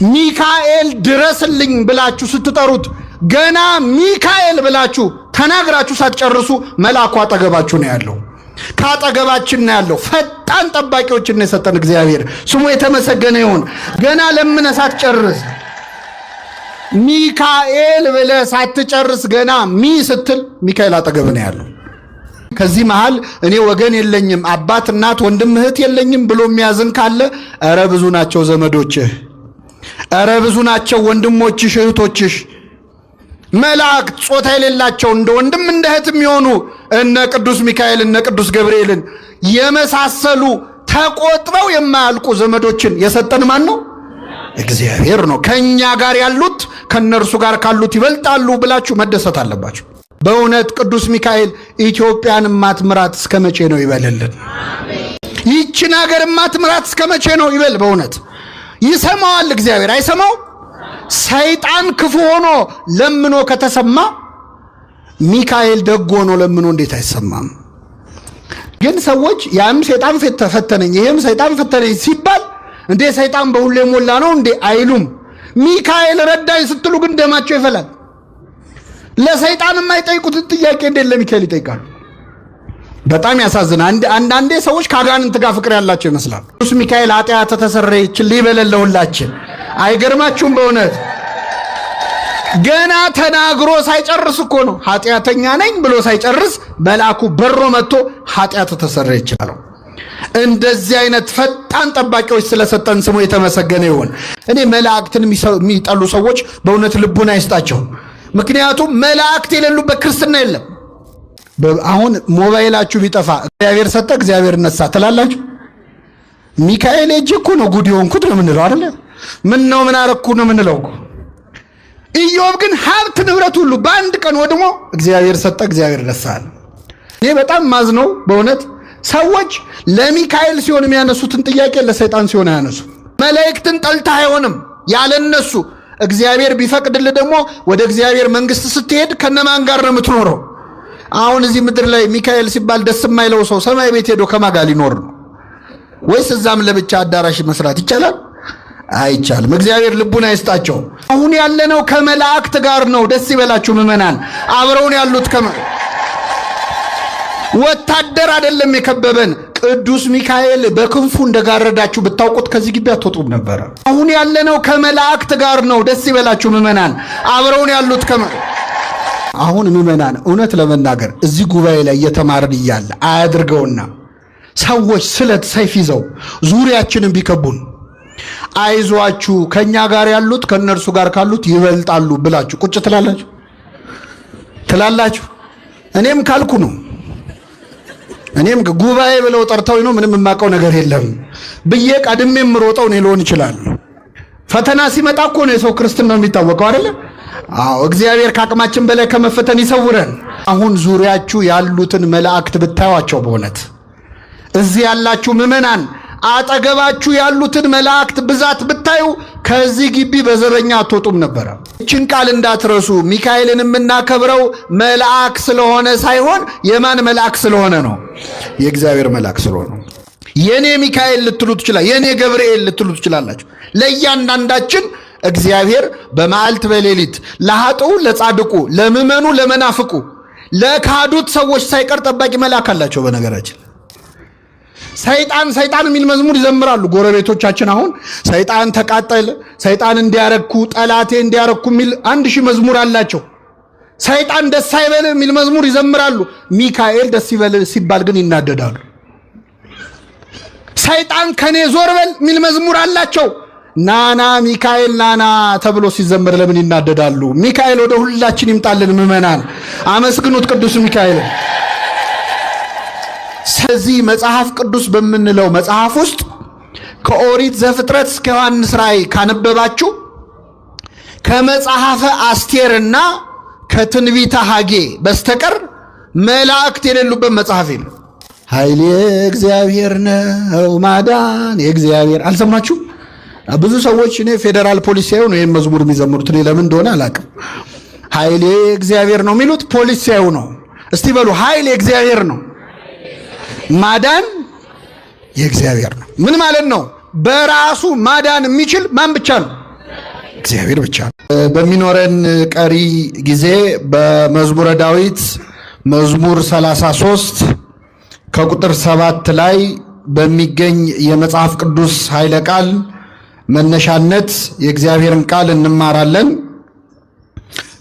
ሚካኤል ድረስልኝ ብላችሁ ስትጠሩት ገና ሚካኤል ብላችሁ ተናግራችሁ ሳትጨርሱ መልአኩ አጠገባችሁ ነው ያለው። ካጠገባችን ነው ያለው። ፈጣን ጠባቂዎችን የሰጠን እግዚአብሔር ስሙ የተመሰገነ ይሁን። ገና ለምን ሳትጨርስ ሚካኤል ብለህ ሳትጨርስ ገና ሚ ስትል ሚካኤል አጠገብ ነው ያለው። ከዚህ መሃል እኔ ወገን የለኝም አባት እናት ወንድም እህት የለኝም ብሎ የሚያዝን ካለ ኧረ ብዙ ናቸው ዘመዶችህ፣ ኧረ ብዙ ናቸው ወንድሞችሽ እህቶችሽ። መላእክት ጾታ የሌላቸው እንደ ወንድም እንደ እህት የሚሆኑ እነ ቅዱስ ሚካኤል እነ ቅዱስ ገብርኤልን የመሳሰሉ ተቆጥረው የማያልቁ ዘመዶችን የሰጠን ማን ነው? እግዚአብሔር ነው። ከኛ ጋር ያሉት ከነርሱ ጋር ካሉት ይበልጣሉ ብላችሁ መደሰት አለባችሁ። በእውነት ቅዱስ ሚካኤል ኢትዮጵያን ማትምራት እስከመቼ ነው ይበልልን። ይህችን ሀገር ማትምራት እስከመቼ ነው ይበል። በእውነት ይሰማዋል እግዚአብሔር አይሰማው? ሰይጣን ክፉ ሆኖ ለምኖ ከተሰማ ሚካኤል ደግ ሆኖ ለምኖ እንዴት አይሰማም? ግን ሰዎች ያም ሰይጣን ፈተነኝ ይሄም ሰይጣን ፈተነኝ ሲባል እንዴ ሰይጣን በሁሉ የሞላ ነው እንዴ አይሉም። ሚካኤል ረዳኝ ስትሉ ግን ደማቸው ይፈላል። ለሰይጣን የማይጠይቁት ጥያቄ እንዴ ለሚካኤል ይጠይቃሉ? በጣም ያሳዝናል። አንዳንዴ ሰዎች ከአጋንንት ጋር ፍቅር ያላቸው ይመስላል። ቅዱስ ሚካኤል ኃጢአት ተሰረየችልኝ ይበለለውላችን። አይገርማችሁም? በእውነት ገና ተናግሮ ሳይጨርስ እኮ ነው ኃጢአተኛ ነኝ ብሎ ሳይጨርስ መልአኩ በሮ መጥቶ ኃጢአት ተሰረየችላል። እንደዚህ አይነት ፈጣን ጠባቂዎች ስለሰጠን ስሙ የተመሰገነ ይሁን። እኔ መላእክትን የሚጠሉ ሰዎች በእውነት ልቡና አይስጣቸው። ምክንያቱም መላእክት የሌሉበት ክርስትና የለም። አሁን ሞባይላችሁ ቢጠፋ እግዚአብሔር ሰጠ እግዚአብሔር ነሳ ትላላችሁ? ሚካኤል እጅ እኮ ነው ጉድ የሆንኩት ነው የምንለው አይደለ? ምን ነው ምን አረኩ ነው የምንለው እኮ። ኢዮብ ግን ሀብት ንብረት ሁሉ በአንድ ቀን ወድሞ እግዚአብሔር ሰጠ እግዚአብሔር ነሳ። እኔ በጣም ማዝነው በእውነት ሰዎች ለሚካኤል ሲሆን የሚያነሱትን ጥያቄ ለሰይጣን ሲሆን ያነሱ። መላእክትን ጠልታ አይሆንም ያለነሱ። እግዚአብሔር ቢፈቅድልህ ደግሞ ወደ እግዚአብሔር መንግስት ስትሄድ ከነማን ጋር ነው የምትኖረው? አሁን እዚህ ምድር ላይ ሚካኤል ሲባል ደስ የማይለው ሰው ሰማይ ቤት ሄዶ ከማን ጋር ሊኖር ነው? ወይስ እዛም ለብቻ አዳራሽ መስራት ይቻላል? አይቻልም። እግዚአብሔር ልቡን አይስጣቸው። አሁን ያለነው ከመላእክት ጋር ነው። ደስ ይበላችሁ ምእመናን። አብረውን ያሉት ወታደር አይደለም የከበበን። ቅዱስ ሚካኤል በክንፉ እንደጋረዳችሁ ብታውቁት ከዚህ ግቢ አትወጡም ነበር። አሁን ያለነው ከመላእክት ጋር ነው። ደስ ይበላችሁ ምእመናን። አብረውን ያሉት አሁን ምእመናን እውነት ለመናገር እዚህ ጉባኤ ላይ እየተማርን እያለ አያድርገውና ሰዎች ስለት ሰይፍ ይዘው ዙሪያችንን ቢከቡን አይዟችሁ ከኛ ጋር ያሉት ከነርሱ ጋር ካሉት ይበልጣሉ ብላችሁ ቁጭ ትላላችሁ? እኔም ካልኩ ነው። እኔም ጉባኤ ብለው ጠርተው ነው ምንም የማውቀው ነገር የለም ብዬ ቀድሜም ሮጠው ነው ሊሆን ይችላል። ፈተና ሲመጣ እኮ ነው የሰው ክርስትና የሚታወቀው አይደለ? አዎ እግዚአብሔር ከአቅማችን በላይ ከመፈተን ይሰውረን። አሁን ዙሪያችሁ ያሉትን መላእክት ብታዩአቸው በእውነት እዚህ ያላችሁ ምእመናን አጠገባችሁ ያሉትን መላእክት ብዛት ብታዩ ከዚህ ግቢ በዘበኛ አትወጡም ነበር። እችን ቃል እንዳትረሱ። ሚካኤልን የምናከብረው መልአክ ስለሆነ ሳይሆን የማን መልአክ ስለሆነ ነው? የእግዚአብሔር መልአክ ስለሆነ። የኔ ሚካኤል ልትሉ ትችላላችሁ፣ የኔ ገብርኤል ልትሉ ትችላላችሁ። ለእያንዳንዳችን እግዚአብሔር በመዓልት በሌሊት ለኃጥኡ ለጻድቁ ለምእመኑ ለመናፍቁ ለካዱት ሰዎች ሳይቀር ጠባቂ መልአክ አላቸው። በነገራችን ሰይጣን የሚል መዝሙር ይዘምራሉ ጎረቤቶቻችን። አሁን ሰይጣን ተቃጠለ፣ ሰይጣን እንዲያረኩ፣ ጠላቴ እንዲያረኩ የሚል 1000 መዝሙር አላቸው። ሰይጣን ደስ አይበል የሚል መዝሙር ይዘምራሉ። ሚካኤል ደስ ይበል ሲባል ግን ይናደዳሉ። ሰይጣን ከኔ ዞር በል የሚል መዝሙር አላቸው። ናና ሚካኤል ናና ተብሎ ሲዘመር ለምን ይናደዳሉ? ሚካኤል ወደ ሁላችን ይምጣልን። ምእመናን አመስግኑት ቅዱስ ሚካኤል። ስለዚህ መጽሐፍ ቅዱስ በምንለው መጽሐፍ ውስጥ ከኦሪት ዘፍጥረት እስከ ዮሐንስ ራእይ ካነበባችሁ ከመጽሐፈ አስቴርና ከትንቢተ ሐጌ በስተቀር መላእክት የሌሉበት መጽሐፍ የለም። ኃይል የእግዚአብሔር ነው ማዳን የእግዚአብሔር። አልሰማችሁም? ብዙ ሰዎች እኔ ፌደራል ፖሊስ ሳይሆን ነው ይሄን መዝሙር የሚዘምሩት። እኔ ለምን እንደሆነ አላውቅም። ኃይል የእግዚአብሔር ነው የሚሉት ፖሊስ ሳይሆን ነው። እስቲ በሉ ኃይል የእግዚአብሔር ነው፣ ማዳን የእግዚአብሔር ነው። ምን ማለት ነው? በራሱ ማዳን የሚችል ማን ብቻ ነው? እግዚአብሔር ብቻ ነው። በሚኖረን ቀሪ ጊዜ በመዝሙረ ዳዊት መዝሙር 33 ከቁጥር 7 ላይ በሚገኝ የመጽሐፍ ቅዱስ ኃይለ ቃል መነሻነት የእግዚአብሔርን ቃል እንማራለን።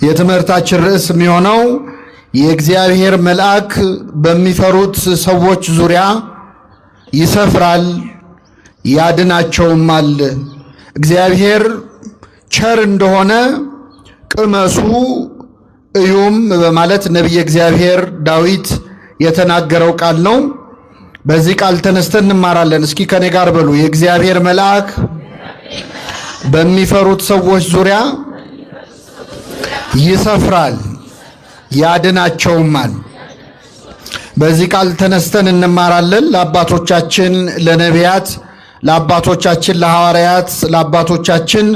የትምህርታችን ርዕስ የሚሆነው የእግዚአብሔር መልአክ በሚፈሩት ሰዎች ዙሪያ ይሰፍራል ያድናቸውማል። እግዚአብሔር ቸር እንደሆነ ቅመሱ እዩም በማለት ነቢየ እግዚአብሔር ዳዊት የተናገረው ቃል ነው። በዚህ ቃል ተነስተን እንማራለን። እስኪ ከኔ ጋር በሉ። የእግዚአብሔር መልአክ በሚፈሩት ሰዎች ዙሪያ ይሰፍራል ያድናቸውማል። በዚህ ቃል ተነስተን እንማራለን። ለአባቶቻችን ለነቢያት፣ ለአባቶቻችን ለሐዋርያት፣ ለአባቶቻችን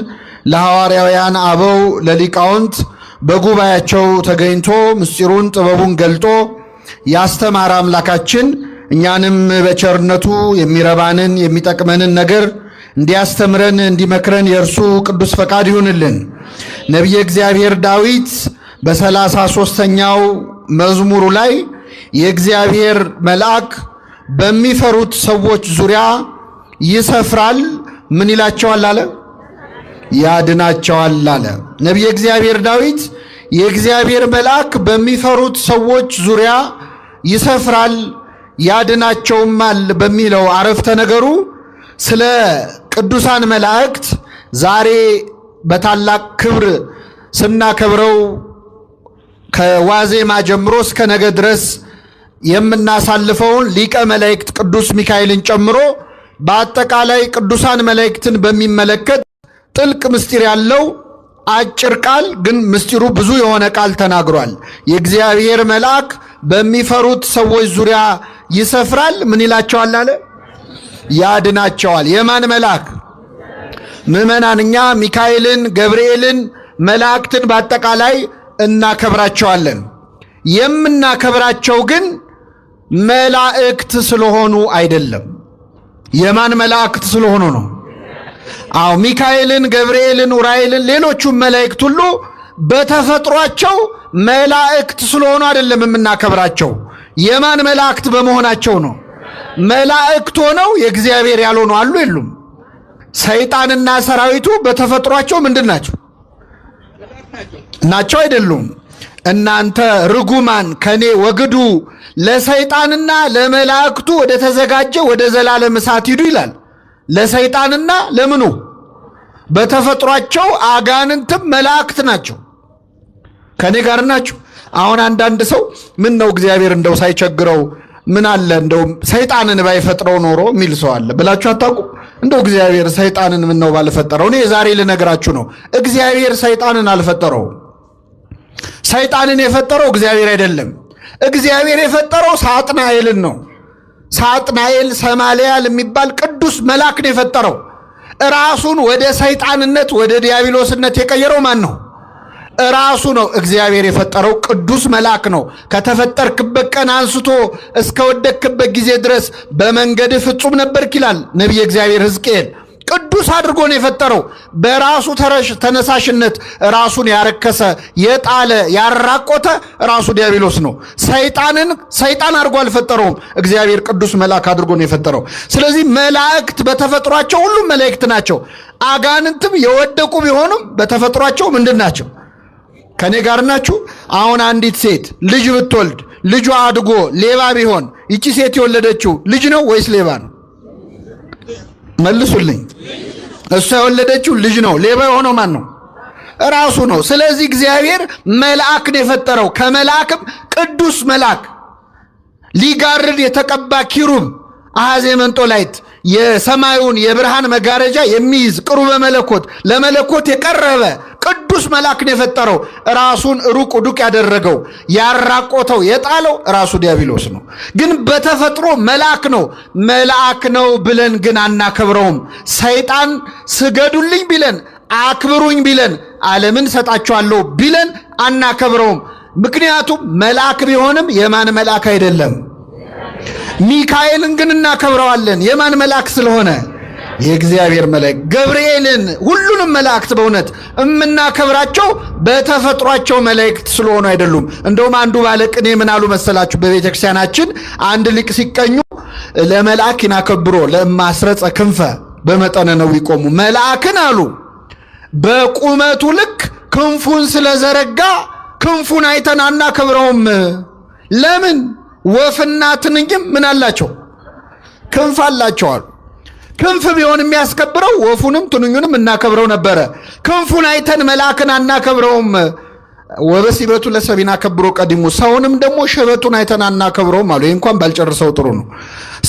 ለሐዋርያውያን አበው፣ ለሊቃውንት በጉባኤያቸው ተገኝቶ ምስጢሩን ጥበቡን ገልጦ ያስተማረ አምላካችን እኛንም በቸርነቱ የሚረባንን የሚጠቅመንን ነገር እንዲያስተምረን እንዲመክረን የእርሱ ቅዱስ ፈቃድ ይሁንልን። ነቢየ እግዚአብሔር ዳዊት በ33ኛው መዝሙሩ ላይ የእግዚአብሔር መልአክ በሚፈሩት ሰዎች ዙሪያ ይሰፍራል፣ ምን ይላቸዋል አለ? ያድናቸዋል አለ። ነቢየ እግዚአብሔር ዳዊት የእግዚአብሔር መልአክ በሚፈሩት ሰዎች ዙሪያ ይሰፍራል ያድናቸውማል በሚለው አረፍተ ነገሩ ስለ ቅዱሳን መላእክት ዛሬ በታላቅ ክብር ስናከብረው ከዋዜማ ጀምሮ እስከ ነገ ድረስ የምናሳልፈውን ሊቀ መላእክት ቅዱስ ሚካኤልን ጨምሮ በአጠቃላይ ቅዱሳን መላእክትን በሚመለከት ጥልቅ ምስጢር ያለው አጭር ቃል ግን ምስጢሩ ብዙ የሆነ ቃል ተናግሯል። የእግዚአብሔር መልአክ በሚፈሩት ሰዎች ዙሪያ ይሰፍራል፣ ምን ይላቸዋል አለ? ያድናቸዋል። የማን መልአክ? ምዕመናን እኛ ሚካኤልን፣ ገብርኤልን፣ መላእክትን በአጠቃላይ እናከብራቸዋለን። የምናከብራቸው ግን መላእክት ስለሆኑ አይደለም። የማን መላእክት ስለሆኑ ነው? አዎ ሚካኤልን፣ ገብርኤልን፣ ኡራኤልን ሌሎቹም መላእክት ሁሉ በተፈጥሯቸው መላእክት ስለሆኑ አይደለም የምናከብራቸው። የማን መላእክት በመሆናቸው ነው። መላእክት ሆነው የእግዚአብሔር ያልሆኑ አሉ የሉም? ሰይጣንና ሰራዊቱ በተፈጥሯቸው ምንድን ናቸው? ናቸው አይደሉም? እናንተ ርጉማን ከኔ ወግዱ፣ ለሰይጣንና ለመላእክቱ ወደ ተዘጋጀ ወደ ዘላለም እሳት ሂዱ ይላል። ለሰይጣንና ለምኑ? በተፈጥሯቸው አጋንንትም መላእክት ናቸው። ከኔ ጋር ናቸው። አሁን አንዳንድ ሰው ምን ነው እግዚአብሔር እንደው ሳይቸግረው ምን አለ እንደው ሰይጣንን ባይፈጥረው ኖሮ የሚል ሰው አለ ብላችሁ አታውቁም? እንደው እግዚአብሔር ሰይጣንን ምን ነው ባልፈጠረው። እኔ ዛሬ ልነግራችሁ ነው፣ እግዚአብሔር ሰይጣንን አልፈጠረውም። ሰይጣንን የፈጠረው እግዚአብሔር አይደለም። እግዚአብሔር የፈጠረው ሳጥናኤልን ነው። ሳጥናኤል ሰማልያል የሚባል ቅዱስ መልአክ ነው የፈጠረው። ራሱን ወደ ሰይጣንነት ወደ ዲያብሎስነት የቀየረው ማን ነው? ራሱ ነው። እግዚአብሔር የፈጠረው ቅዱስ መልአክ ነው። ከተፈጠርክበት ቀን አንስቶ እስከ ወደቅክበት ጊዜ ድረስ በመንገድ ፍጹም ነበርክ ይላል ነቢየ እግዚአብሔር ሕዝቅኤል። ቅዱስ አድርጎ ነው የፈጠረው። በራሱ ተነሳሽነት ራሱን ያረከሰ የጣለ ያራቆተ ራሱ ዲያብሎስ ነው። ሰይጣን አድርጎ አልፈጠረውም። እግዚአብሔር ቅዱስ መልአክ አድርጎ ነው የፈጠረው። ስለዚህ መላእክት በተፈጥሯቸው ሁሉም መላእክት ናቸው። አጋንንትም የወደቁ ቢሆኑም በተፈጥሯቸው ምንድን ናቸው? ከኔ ጋር ናችሁ? አሁን አንዲት ሴት ልጅ ብትወልድ ልጇ አድጎ ሌባ ቢሆን ይቺ ሴት የወለደችው ልጅ ነው ወይስ ሌባ ነው? መልሱልኝ። እሷ የወለደችው ልጅ ነው። ሌባ የሆነው ማን ነው? ራሱ ነው። ስለዚህ እግዚአብሔር መልአክ ነው የፈጠረው። ከመልአክም ቅዱስ መልአክ ሊጋርድ የተቀባ ኪሩብ አሐዜ መንጦላይት የሰማዩን የብርሃን መጋረጃ የሚይዝ ቅሩበ መለኮት ለመለኮት የቀረበ ቅዱስ መልአክ ነው የፈጠረው። ራሱን ሩቅ ዱቅ ያደረገው ያራቆተው የጣለው ራሱ ዲያብሎስ ነው። ግን በተፈጥሮ መልአክ ነው። መልአክ ነው ብለን ግን አናከብረውም። ሰይጣን ስገዱልኝ ቢለን አክብሩኝ ቢለን ዓለምን ሰጣቸዋለሁ ቢለን አናከብረውም። ምክንያቱም መልአክ ቢሆንም የማን መልአክ አይደለም። ሚካኤልን ግን እናከብረዋለን። የማን መልአክ ስለሆነ? የእግዚአብሔር መላእክት ገብርኤልን ሁሉንም መላእክት በእውነት እምናከብራቸው በተፈጥሯቸው መላእክት ስለሆኑ አይደሉም። እንደውም አንዱ ባለቅኔ ምን አሉ መሰላችሁ? በቤተክርስቲያናችን አንድ ሊቅ ሲቀኙ ለመልአክ ይናከብሮ ለማስረጸ ክንፈ በመጠነ ነው ይቆሙ። መልአክን አሉ በቁመቱ ልክ ክንፉን ስለዘረጋ ክንፉን አይተን አናከብረውም። ለምን? ወፍና ትንኝም ምን አላቸው? ክንፍ አላቸው አሉ። ክንፍ ቢሆን የሚያስከብረው ወፉንም ትንኙንም እናከብረው ነበረ። ክንፉን አይተን መልአክን አናከብረውም። ወበሲበቱ ለሰቢና ከብሮ ቀዲሙ ሰውንም ደግሞ ሽበቱን አይተን አናከብረውም አሉ። ይህ እንኳን ባልጨርሰው ጥሩ ነው።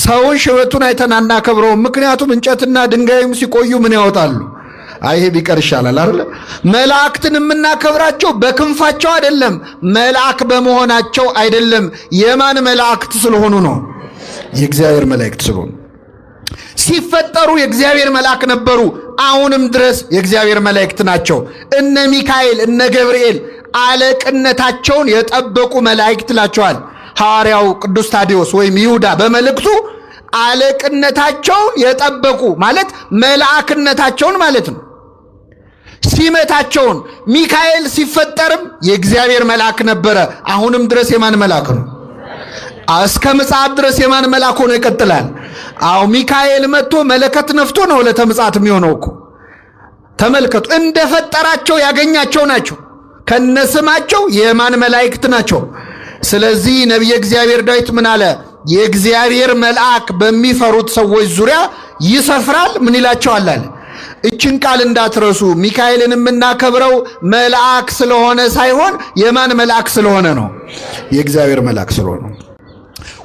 ሰውን ሽበቱን አይተን አናከብረውም። ምክንያቱም እንጨትና ድንጋይም ሲቆዩ ምን ያወጣሉ? ይሄ ቢቀር ይሻላል አይደል? መላእክትን የምናከብራቸው በክንፋቸው አይደለም፣ መልአክ በመሆናቸው አይደለም። የማን መላእክት ስለሆኑ ነው? የእግዚአብሔር መላእክት ስለሆኑ። ሲፈጠሩ የእግዚአብሔር መልአክ ነበሩ፣ አሁንም ድረስ የእግዚአብሔር መላእክት ናቸው። እነ ሚካኤል እነ ገብርኤል አለቅነታቸውን የጠበቁ መላእክት ላቸዋል። ሐዋርያው ቅዱስ ታዲዮስ ወይም ይሁዳ በመልእክቱ አለቅነታቸውን የጠበቁ ማለት መልአክነታቸውን ማለት ነው። ሲመታቸውን ሚካኤል ሲፈጠርም የእግዚአብሔር መልአክ ነበረ፣ አሁንም ድረስ የማን መልአክ ነው? እስከ ምጽአት ድረስ የማን መልአክ ሆኖ ይቀጥላል? ሚካኤል መጥቶ መለከት ነፍቶ ነው ለተምጽአት የሚሆነው እኮ። ተመልከቱ፣ እንደፈጠራቸው ያገኛቸው ናቸው። ከነስማቸው የማን መላእክት ናቸው? ስለዚህ ነቢየ እግዚአብሔር ዳዊት ምን አለ? የእግዚአብሔር መልአክ በሚፈሩት ሰዎች ዙሪያ ይሰፍራል። ምን ይላቸዋል አለ። እችን ቃል እንዳትረሱ። ሚካኤልን የምናከብረው መልአክ ስለሆነ ሳይሆን የማን መልአክ ስለሆነ ነው? የእግዚአብሔር መልአክ ስለሆነ።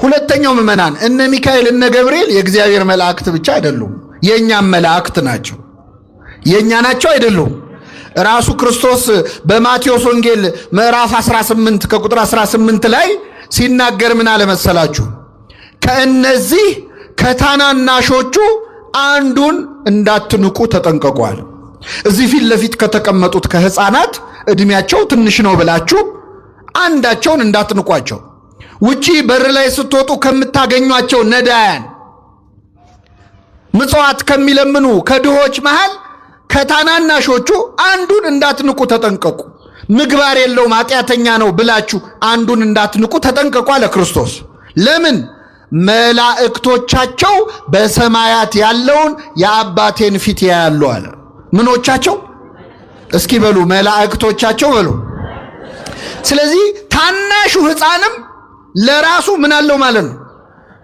ሁለተኛው ምዕመናን እነ ሚካኤል እነ ገብርኤል የእግዚአብሔር መላእክት ብቻ አይደሉም፣ የእኛም መላእክት ናቸው። የእኛ ናቸው አይደሉም? ራሱ ክርስቶስ በማቴዎስ ወንጌል ምዕራፍ 18 ከቁጥር 18 ላይ ሲናገር ምን አለ መሰላችሁ? ከእነዚህ ከታናናሾቹ አንዱን እንዳትንቁ ተጠንቀቋል። እዚህ ፊት ለፊት ከተቀመጡት ከሕፃናት ዕድሜያቸው ትንሽ ነው ብላችሁ አንዳቸውን እንዳትንቋቸው። ውጪ በር ላይ ስትወጡ ከምታገኟቸው ነዳያን፣ ምጽዋት ከሚለምኑ ከድሆች መሃል ከታናናሾቹ አንዱን እንዳትንቁ ተጠንቀቁ። ምግባር የለውም ኃጢአተኛ ነው ብላችሁ አንዱን እንዳትንቁ ተጠንቀቁ አለ ክርስቶስ። ለምን? መላእክቶቻቸው በሰማያት ያለውን የአባቴን ፊት ያያሉ አለ። ምኖቻቸው? እስኪ በሉ መላእክቶቻቸው በሉ። ስለዚህ ታናሹ ሕፃንም ለራሱ ምን አለው ማለት ነው?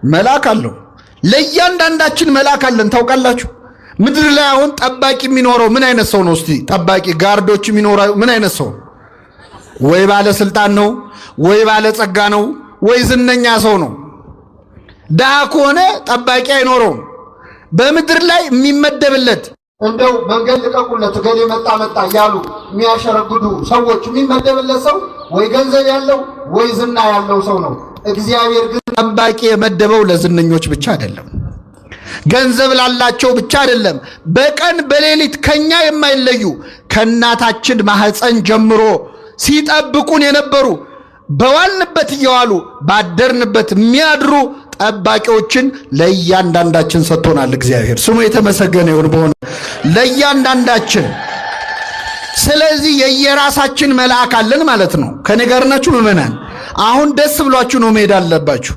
መልአክ አለው። ለእያንዳንዳችን መልአክ አለን። ታውቃላችሁ? ምድር ላይ አሁን ጠባቂ የሚኖረው ምን አይነት ሰው ነው? እስቲ ጠባቂ ጋርዶች የሚኖረው ምን አይነት ሰው? ወይ ባለስልጣን ነው፣ ወይ ባለጸጋ ነው፣ ወይ ዝነኛ ሰው ነው። ድሃ ከሆነ ጠባቂ አይኖረውም። በምድር ላይ የሚመደብለት እንደው መንገድ ልቀቁለት ገሌ መጣ እያሉ የሚያሸረግዱ ሰዎች የሚመደብለት ሰው ወይ ገንዘብ ያለው ወይ ዝና ያለው ሰው ነው። እግዚአብሔር ግን ጠባቂ የመደበው ለዝነኞች ብቻ አይደለም፣ ገንዘብ ላላቸው ብቻ አይደለም። በቀን በሌሊት ከኛ የማይለዩ ከእናታችን ማህፀን ጀምሮ ሲጠብቁን የነበሩ በዋልንበት እየዋሉ ባደርንበት የሚያድሩ ጠባቂዎችን ለእያንዳንዳችን ሰጥቶናል። እግዚአብሔር ስሙ የተመሰገነ ይሁን። በሆነ ለእያንዳንዳችን ስለዚህ የየራሳችን መልአክ አለን ማለት ነው። ከኔ ጋር ናችሁ ምዕመናን? አሁን ደስ ብሏችሁ ነው መሄድ አለባችሁ።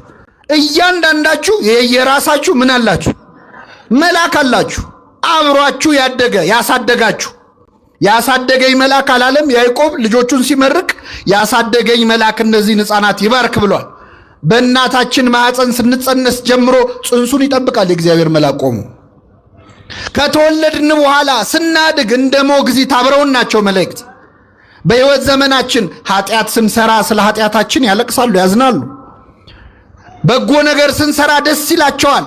እያንዳንዳችሁ የየራሳችሁ ምን አላችሁ? መልአክ አላችሁ። አብሯችሁ ያደገ ያሳደጋችሁ። ያሳደገኝ መልአክ አላለም ያዕቆብ ልጆቹን ሲመርቅ? ያሳደገኝ መልአክ እነዚህን ሕፃናት ይባርክ ብሏል። በእናታችን ማህፀን ስንጸነስ ጀምሮ ጽንሱን ይጠብቃል የእግዚአብሔር መልአክ ቆሞ። ከተወለድን በኋላ ስናድግ እንደ ሞግዚት አብረውን ናቸው መላእክት። በሕይወት ዘመናችን ኃጢአት ስንሰራ ስለ ኃጢአታችን ያለቅሳሉ፣ ያዝናሉ። በጎ ነገር ስንሰራ ደስ ይላቸዋል።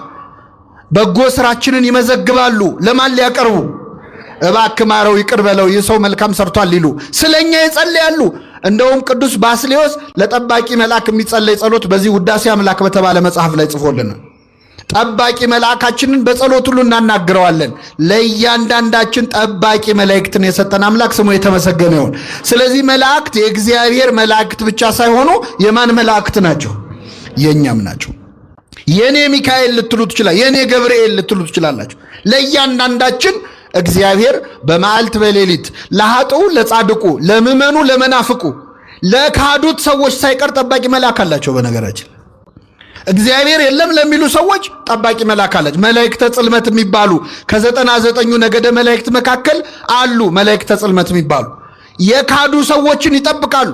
በጎ ስራችንን ይመዘግባሉ። ለማን ሊያቀርቡ? እባክህ ማረው ይቅር በለው ይህ ሰው መልካም ሰርቷል ሊሉ ስለኛ ይጸልያሉ። እንደውም ቅዱስ ባስልዮስ ለጠባቂ መልአክ የሚጸለይ ጸሎት በዚህ ውዳሴ አምላክ በተባለ መጽሐፍ ላይ ጽፎልናል። ጠባቂ መልአካችንን በጸሎት ሁሉ እናናግረዋለን። ለእያንዳንዳችን ጠባቂ መላእክትን የሰጠን አምላክ ስሙ የተመሰገነ ይሁን። ስለዚህ መላእክት የእግዚአብሔር መላእክት ብቻ ሳይሆኑ የማን መላእክት ናቸው? የኛም ናቸው። የኔ ሚካኤል ልትሉ ትችላላችሁ፣ የኔ ገብርኤል ልትሉ ትችላላችሁ። ለእያንዳንዳችን እግዚአብሔር በመዓልት በሌሊት ለኃጥኡ ለጻድቁ፣ ለምእመኑ ለመናፍቁ፣ ለካዱት ሰዎች ሳይቀር ጠባቂ መልአክ አላቸው። በነገራችን እግዚአብሔር የለም ለሚሉ ሰዎች ጠባቂ መልአክ አላቸው። መላእክተ ጽልመት የሚባሉ ከ99 ነገደ መላእክት መካከል አሉ። መላእክተ ጽልመት የሚባሉ የካዱ ሰዎችን ይጠብቃሉ፣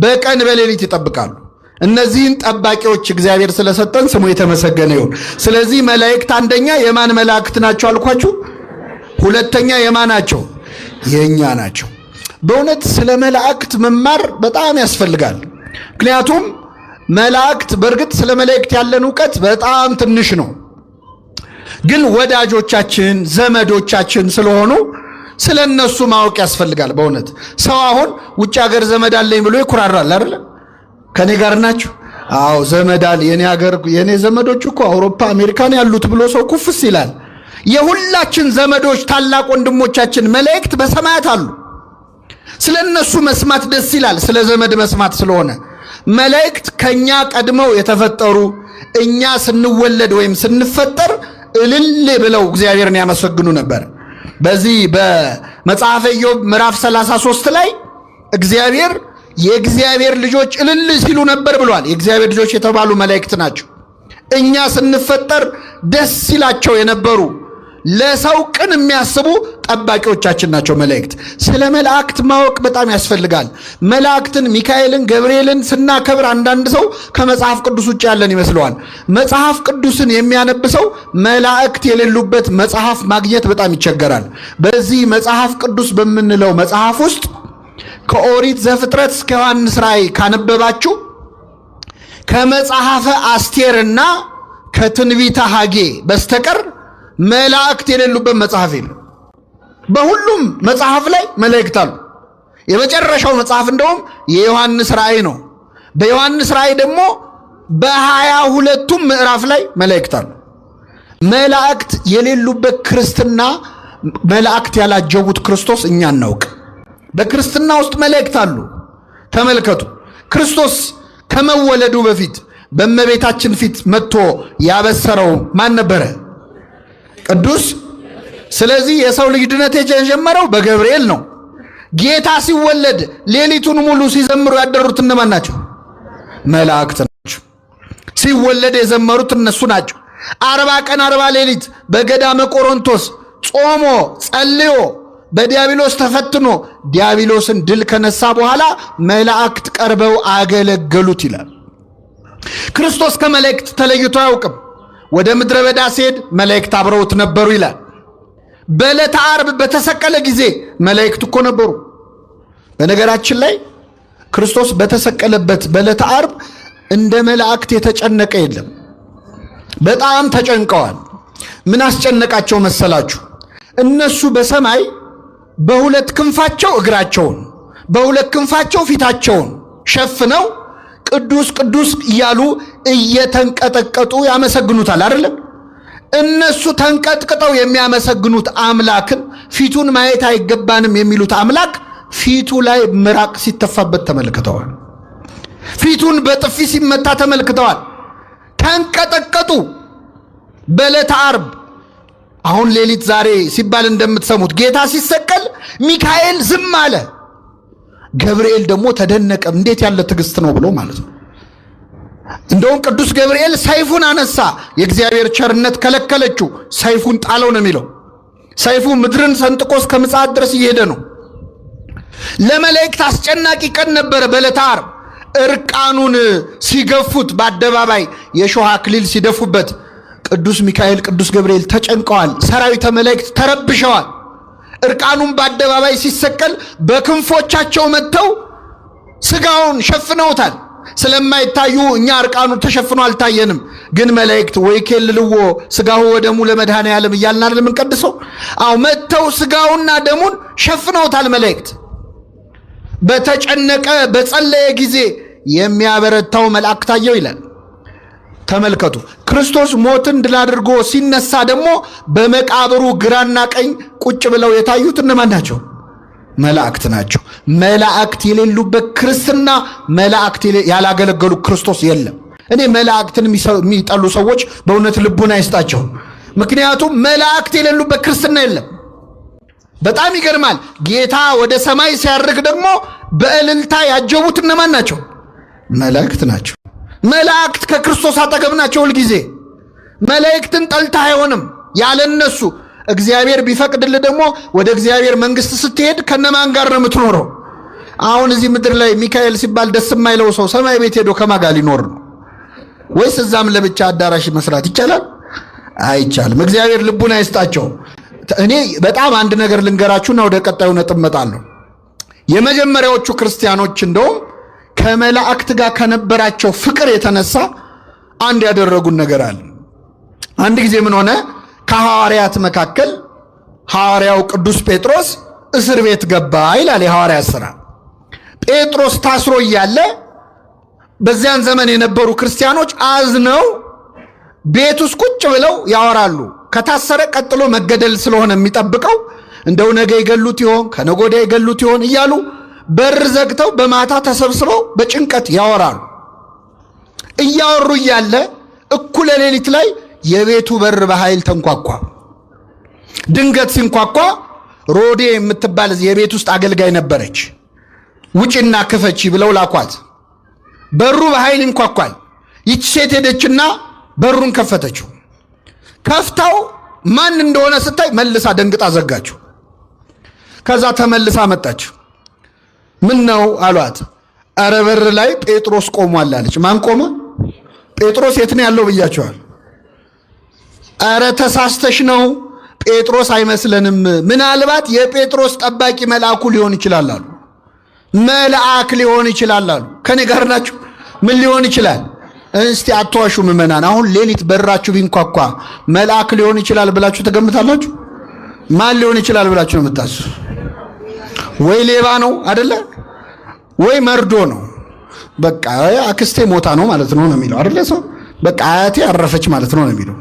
በቀን በሌሊት ይጠብቃሉ። እነዚህን ጠባቂዎች እግዚአብሔር ስለሰጠን ስሙ የተመሰገነ ይሁን። ስለዚህ መላእክት አንደኛ የማን መላእክት ናቸው አልኳችሁ? ሁለተኛ የማን ናቸው? የኛ ናቸው። በእውነት ስለ መላእክት መማር በጣም ያስፈልጋል። ምክንያቱም መላእክት በእርግጥ ስለ መላእክት ያለን ዕውቀት በጣም ትንሽ ነው፣ ግን ወዳጆቻችን ዘመዶቻችን ስለሆኑ ስለ እነሱ ማወቅ ያስፈልጋል። በእውነት ሰው አሁን ውጭ ሀገር ዘመድ አለኝ ብሎ ይኩራራል አይደል? ከኔ ጋር ናችሁ? አዎ ዘመድ አለ፣ የኔ ሀገር የኔ ዘመዶች እኮ አውሮፓ አሜሪካን ያሉት ብሎ ሰው ኩፍስ ይላል። የሁላችን ዘመዶች ታላቅ ወንድሞቻችን መላእክት በሰማያት አሉ። ስለ እነሱ መስማት ደስ ይላል፣ ስለ ዘመድ መስማት ስለሆነ። መላእክት ከኛ ቀድመው የተፈጠሩ እኛ ስንወለድ ወይም ስንፈጠር እልል ብለው እግዚአብሔርን ያመሰግኑ ነበር። በዚህ በመጽሐፈ ኢዮብ ምዕራፍ 33 ላይ እግዚአብሔር የእግዚአብሔር ልጆች እልል ሲሉ ነበር ብሏል። የእግዚአብሔር ልጆች የተባሉ መላእክት ናቸው። እኛ ስንፈጠር ደስ ሲላቸው የነበሩ ለሰው ቅን የሚያስቡ ጠባቂዎቻችን ናቸው መላእክት። ስለ መላእክት ማወቅ በጣም ያስፈልጋል። መላእክትን ሚካኤልን ገብርኤልን ስናከብር አንዳንድ ሰው ከመጽሐፍ ቅዱስ ውጭ ያለን ይመስለዋል። መጽሐፍ ቅዱስን የሚያነብ ሰው መላእክት የሌሉበት መጽሐፍ ማግኘት በጣም ይቸገራል። በዚህ መጽሐፍ ቅዱስ በምንለው መጽሐፍ ውስጥ ከኦሪት ዘፍጥረት እስከ ዮሐንስ ራእይ ካነበባችሁ ከመጽሐፈ አስቴርና ከትንቢተ ሐጌ በስተቀር መላእክት የሌሉበት መጽሐፍ የለም። በሁሉም መጽሐፍ ላይ መላእክት አሉ። የመጨረሻው መጽሐፍ እንደውም የዮሐንስ ራእይ ነው። በዮሐንስ ራእይ ደግሞ በ22ቱም ምዕራፍ ላይ መላእክት አሉ። መላእክት የሌሉበት ክርስትና፣ መላእክት ያላጀቡት ክርስቶስ እኛ እናውቅ። በክርስትና ውስጥ መላእክት አሉ። ተመልከቱ፣ ክርስቶስ ከመወለዱ በፊት በእመቤታችን ፊት መጥቶ ያበሰረው ማን ነበረ? ቅዱስ። ስለዚህ የሰው ልጅ ድነት የጀመረው በገብርኤል ነው። ጌታ ሲወለድ ሌሊቱን ሙሉ ሲዘምሩ ያደሩት እነማን ናቸው? መላእክት ናቸው። ሲወለድ የዘመሩት እነሱ ናቸው። 40 ቀን 40 ሌሊት በገዳመ ቆሮንቶስ ጾሞ ጸልዮ በዲያብሎስ ተፈትኖ ዲያብሎስን ድል ከነሳ በኋላ መላእክት ቀርበው አገለገሉት ይላል። ክርስቶስ ከመላእክት ተለይቶ አያውቅም። ወደ ምድረ በዳ ሲሄድ መላእክት አብረውት ነበሩ ይላል። በዕለተ ዓርብ በተሰቀለ ጊዜ መላእክት እኮ ነበሩ። በነገራችን ላይ ክርስቶስ በተሰቀለበት በዕለተ ዓርብ እንደ መላእክት የተጨነቀ የለም። በጣም ተጨንቀዋል። ምን አስጨነቃቸው መሰላችሁ? እነሱ በሰማይ በሁለት ክንፋቸው እግራቸውን በሁለት ክንፋቸው ፊታቸውን ሸፍነው ቅዱስ ቅዱስ እያሉ እየተንቀጠቀጡ ያመሰግኑታል አይደለም? እነሱ ተንቀጥቅጠው የሚያመሰግኑት አምላክን ፊቱን ማየት አይገባንም የሚሉት አምላክ ፊቱ ላይ ምራቅ ሲተፋበት ተመልክተዋል። ፊቱን በጥፊ ሲመታ ተመልክተዋል። ተንቀጠቀጡ። በዕለተ ዓርብ አሁን ሌሊት ዛሬ ሲባል እንደምትሰሙት ጌታ ሲሰቀል ሚካኤል ዝም አለ። ገብርኤል ደግሞ ተደነቀ። እንዴት ያለ ትዕግስት ነው ብሎ ማለት ነው። እንደውም ቅዱስ ገብርኤል ሰይፉን አነሳ። የእግዚአብሔር ቸርነት ከለከለችው፣ ሰይፉን ጣለው ነው የሚለው። ሰይፉ ምድርን ሰንጥቆ እስከ ምጽአት ድረስ እየሄደ ነው። ለመላእክት አስጨናቂ ቀን ነበረ። በዕለተ ዓርብ እርቃኑን ሲገፉት፣ በአደባባይ የሾህ አክሊል ሲደፉበት ቅዱስ ሚካኤል ቅዱስ ገብርኤል ተጨንቀዋል። ሰራዊተ መላእክት ተረብሸዋል። እርቃኑን በአደባባይ ሲሰቀል በክንፎቻቸው መጥተው ስጋውን ሸፍነውታል። ስለማይታዩ እኛ እርቃኑ ተሸፍኖ አልታየንም፣ ግን መላእክት ወይ ከልልዎ ስጋው ወደሙ ለመድኃኔ ዓለም እያልን አይደል የምንቀድሰው? አዎ መጥተው ስጋውና ደሙን ሸፍነውታል። መላእክት በተጨነቀ በጸለየ ጊዜ የሚያበረታው መልአክ ታየው ይላል። ተመልከቱ፣ ክርስቶስ ሞትን ድል አድርጎ ሲነሳ ደግሞ በመቃብሩ ግራና ቀኝ ቁጭ ብለው የታዩት እነማን ናቸው? መላእክት ናቸው። መላእክት የሌሉበት ክርስትና፣ መላእክት ያላገለገሉ ክርስቶስ የለም። እኔ መላእክትን የሚጠሉ ሰዎች በእውነት ልቡና አይስጣቸው። ምክንያቱም መላእክት የሌሉበት ክርስትና የለም። በጣም ይገርማል። ጌታ ወደ ሰማይ ሲያርግ ደግሞ በእልልታ ያጀቡት እነማን ናቸው? መላእክት ናቸው። መላእክት ከክርስቶስ አጠገብ ናቸው ሁልጊዜ። መላእክትን ጠልታ አይሆንም ያለነሱ። እግዚአብሔር ቢፈቅድልህ ደግሞ ወደ እግዚአብሔር መንግስት ስትሄድ ከነማን ጋር ነው የምትኖረው? አሁን እዚህ ምድር ላይ ሚካኤል ሲባል ደስ የማይለው ሰው ሰማይ ቤት ሄዶ ከማን ጋር ሊኖር ነው? ወይስ እዛም ለብቻ አዳራሽ መስራት ይቻላል? አይቻልም። እግዚአብሔር ልቡን አይስጣቸው። እኔ በጣም አንድ ነገር ልንገራችሁና ወደ ቀጣዩ ነጥብ እመጣለሁ። የመጀመሪያዎቹ ክርስቲያኖች እንደውም ከመላእክት ጋር ከነበራቸው ፍቅር የተነሳ አንድ ያደረጉን ነገር አለ። አንድ ጊዜ ምን ሆነ? ከሐዋርያት መካከል ሐዋርያው ቅዱስ ጴጥሮስ እስር ቤት ገባ ይላል የሐዋርያት ሥራ። ጴጥሮስ ታስሮ እያለ በዚያን ዘመን የነበሩ ክርስቲያኖች አዝነው ቤት ውስጥ ቁጭ ብለው ያወራሉ። ከታሰረ ቀጥሎ መገደል ስለሆነ የሚጠብቀው እንደው ነገ ይገሉት ይሆን ከነገ ወዲያ ይገሉት ይሆን እያሉ በር ዘግተው በማታ ተሰብስበው በጭንቀት ያወራሉ። እያወሩ እያለ እኩለ ሌሊት ላይ የቤቱ በር በኃይል ተንኳኳ። ድንገት ሲንኳኳ ሮዴ የምትባል የቤት ውስጥ አገልጋይ ነበረች። ውጭና ክፈቺ ብለው ላኳት። በሩ በኃይል ይንኳኳል። ይች ሴት ሄደችና በሩን ከፈተችው። ከፍታው ማን እንደሆነ ስታይ መልሳ ደንግጣ ዘጋችው። ከዛ ተመልሳ መጣች። ምን ነው አሏት። አረ በር ላይ ጴጥሮስ ቆሟል አለች። ማን ቆመ? ጴጥሮስ የት ነው ያለው ብያቸዋል። አረ ተሳስተሽ ነው፣ ጴጥሮስ አይመስለንም፣ ምናልባት የጴጥሮስ ጠባቂ መልአኩ ሊሆን ይችላል አሉ። መልአክ ሊሆን ይችላል አሉ። ከኔ ጋር ናችሁ? ምን ሊሆን ይችላል? እስቲ አትዋሹ ምእመናን። አሁን ሌሊት በራችሁ ቢንኳኳ መልአክ ሊሆን ይችላል ብላችሁ ተገምታላችሁ? ማን ሊሆን ይችላል ብላችሁ ነው የምታስቡ? ወይ ሌባ ነው አይደለ? ወይ መርዶ ነው። በቃ አክስቴ ሞታ ነው ማለት ነው የሚለው አይደለ? ሰው በቃ አያቴ አረፈች ማለት ነው የሚለው።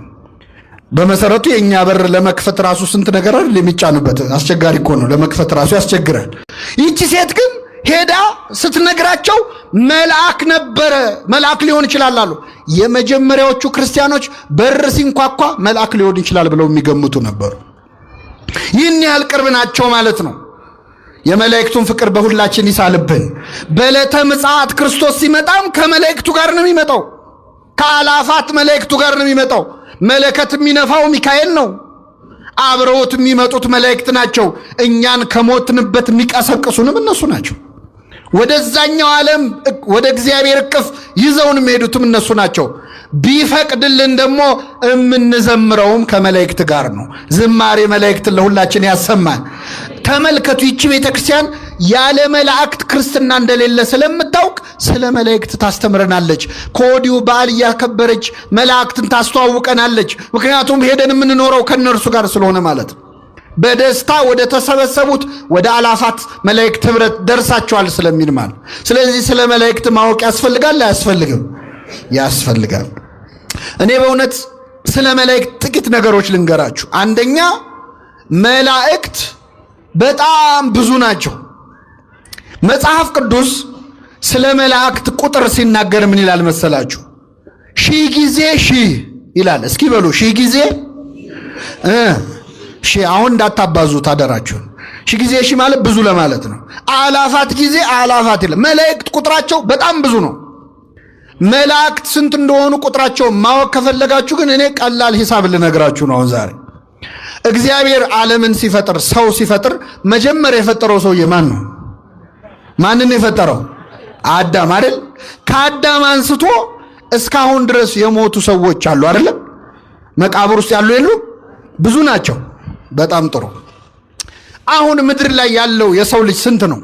በመሰረቱ የኛ በር ለመክፈት ራሱ ስንት ነገር አይደል የሚጫኑበት። አስቸጋሪ እኮ ነው ለመክፈት ራሱ ያስቸግራል። ይህቺ ሴት ግን ሄዳ ስትነግራቸው መልአክ ነበረ፣ መልአክ ሊሆን ይችላል አሉ። የመጀመሪያዎቹ ክርስቲያኖች በር ሲንኳኳ መልአክ ሊሆን ይችላል ብለው የሚገምቱ ነበሩ። ይህን ያህል ቅርብ ናቸው ማለት ነው። የመላእክቱን ፍቅር በሁላችን ይሳልብን። በዕለተ ምጽአት ክርስቶስ ሲመጣም ከመላእክቱ ጋር ነው የሚመጣው። ከአላፋት መላእክቱ ጋር ነው የሚመጣው። መለከት የሚነፋው ሚካኤል ነው። አብረውት የሚመጡት መላእክት ናቸው። እኛን ከሞትንበት የሚቀሰቅሱንም እነሱ ናቸው። ወደዛኛው ዓለም ወደ እግዚአብሔር እቅፍ ይዘውን የሚሄዱትም እነሱ ናቸው። ቢፈቅድልን ደግሞ የምንዘምረውም ከመላእክት ጋር ነው። ዝማሬ መላእክትን ለሁላችን ያሰማን። ተመልከቱ፣ ይቺ ቤተክርስቲያን ያለ መላእክት ክርስትና እንደሌለ ስለምታውቅ ስለ መላእክት ታስተምረናለች። ከወዲሁ በዓል እያከበረች መላእክትን ታስተዋውቀናለች። ምክንያቱም ሄደን የምንኖረው ከነርሱ ጋር ስለሆነ ማለት ነው። በደስታ ወደ ተሰበሰቡት ወደ አላፋት መላእክት ህብረት ደርሳቸዋል ስለሚል ማለት። ስለዚህ ስለ መላእክት ማወቅ ያስፈልጋል አያስፈልግም? ያስፈልጋል። እኔ በእውነት ስለ መላእክት ጥቂት ነገሮች ልንገራችሁ። አንደኛ መላእክት በጣም ብዙ ናቸው። መጽሐፍ ቅዱስ ስለ መላእክት ቁጥር ሲናገር ምን ይላል መሰላችሁ? 1000 ጊዜ 1000 ይላል። እስኪ በሉ 1000 ጊዜ 1000። አሁን እንዳታባዙ ታደራችሁ። 1000 ጊዜ 1000 ማለት ብዙ ለማለት ነው። አላፋት ጊዜ አላፋት ይላል። መላእክት ቁጥራቸው በጣም ብዙ ነው። መላእክት ስንት እንደሆኑ ቁጥራቸው ማወቅ ከፈለጋችሁ ግን እኔ ቀላል ሂሳብ ልነግራችሁ ነው። ዛሬ እግዚአብሔር ዓለምን ሲፈጥር ሰው ሲፈጥር መጀመሪያ የፈጠረው ሰውዬ ማን ነው? ማንን የፈጠረው? አዳም አይደል? ከአዳም አንስቶ እስካሁን ድረስ የሞቱ ሰዎች አሉ አይደል? መቃብር ውስጥ ያሉ የሉ? ብዙ ናቸው። በጣም ጥሩ። አሁን ምድር ላይ ያለው የሰው ልጅ ስንት ነው?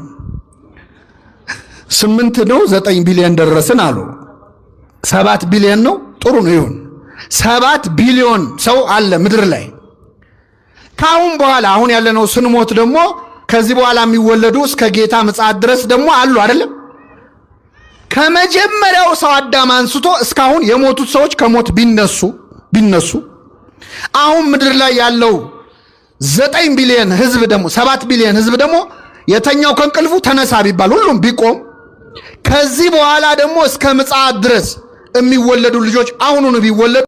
8 ነው 9 ቢሊዮን ደረስን አሉ። 7 ቢሊዮን ነው። ጥሩ ነው ይሁን። 7 ቢሊዮን ሰው አለ ምድር ላይ። ካሁን በኋላ አሁን ያለነው ስንሞት ደግሞ ከዚህ በኋላ የሚወለዱ እስከ ጌታ ምጽአት ድረስ ደግሞ አሉ አይደለም? ከመጀመሪያው ሰው አዳም አንስቶ እስካሁን የሞቱት ሰዎች ከሞት ቢነሱ አሁን ምድር ላይ ያለው 9 ቢሊዮን ህዝብ ደግሞ 7 ቢሊዮን ህዝብ ደግሞ የተኛው ከእንቅልፉ ተነሳ ቢባል ሁሉም ቢቆም ከዚህ በኋላ ደግሞ እስከ ምጽአት ድረስ የሚወለዱ ልጆች አሁኑን ቢወለዱ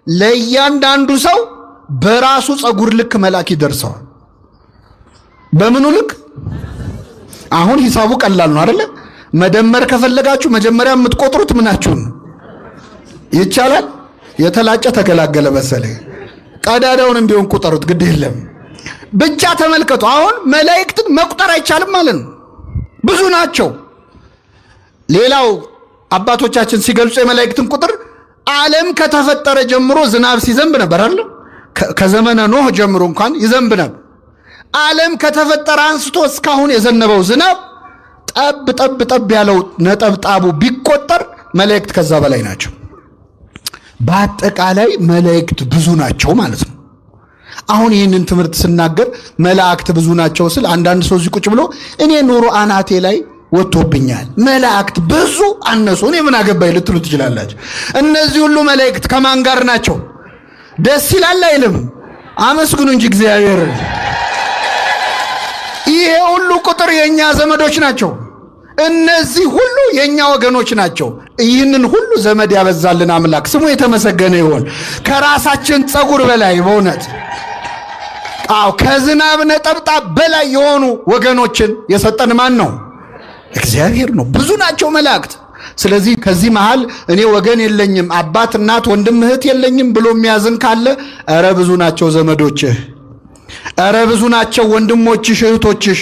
ለእያንዳንዱ ሰው በራሱ ጸጉር ልክ መልአክ ይደርሰዋል። በምኑ ልክ? አሁን ሂሳቡ ቀላል ነው አይደለ? መደመር ከፈለጋችሁ መጀመሪያ የምትቆጥሩት ምናችሁን ይቻላል። የተላጨ ተገላገለ መሰለኝ። ቀዳዳውንም ቢሆን ቁጠሩት፣ ግድ የለም ብቻ ተመልከቱ። አሁን መላእክትን መቁጠር አይቻልም ማለት ነው፣ ብዙ ናቸው። ሌላው አባቶቻችን ሲገልጹ የመላእክትን ቁጥር ዓለም ከተፈጠረ ጀምሮ ዝናብ ሲዘንብ ነበር አይደል? ከዘመነ ኖህ ጀምሮ እንኳን ይዘንብ ነበር። ዓለም ከተፈጠረ አንስቶ እስካሁን የዘነበው ዝናብ ጠብ ጠብ ጠብ ያለው ነጠብጣቡ ቢቆጠር መላእክት ከዛ በላይ ናቸው። በአጠቃላይ መላእክት ብዙ ናቸው ማለት ነው። አሁን ይህንን ትምህርት ስናገር መላእክት ብዙ ናቸው ስል አንዳንድ ሰው እዚህ ቁጭ ብሎ እኔ ኑሮ አናቴ ላይ ወጥቶብኛል፣ መላእክት ብዙ አነሱ እኔ ምን አገባኝ ልትሉ ትችላላችሁ። እነዚህ ሁሉ መላእክት ከማን ጋር ናቸው? ደስ ይላል አይልም? አመስግኑ እንጂ እግዚአብሔር። ይሄ ሁሉ ቁጥር የኛ ዘመዶች ናቸው። እነዚህ ሁሉ የኛ ወገኖች ናቸው። ይህንን ሁሉ ዘመድ ያበዛልን አምላክ ስሙ የተመሰገነ ይሁን። ከራሳችን ጸጉር በላይ በእውነት ከዝናብ ነጠብጣብ በላይ የሆኑ ወገኖችን የሰጠን ማን ነው? እግዚአብሔር ነው። ብዙ ናቸው መላእክት። ስለዚህ ከዚህ መሃል እኔ ወገን የለኝም፣ አባት እናት ወንድም እህት የለኝም ብሎ የሚያዝን ካለ ኧረ ብዙ ናቸው ዘመዶችህ፣ ኧረ ብዙ ናቸው ወንድሞችሽ እህቶችሽ።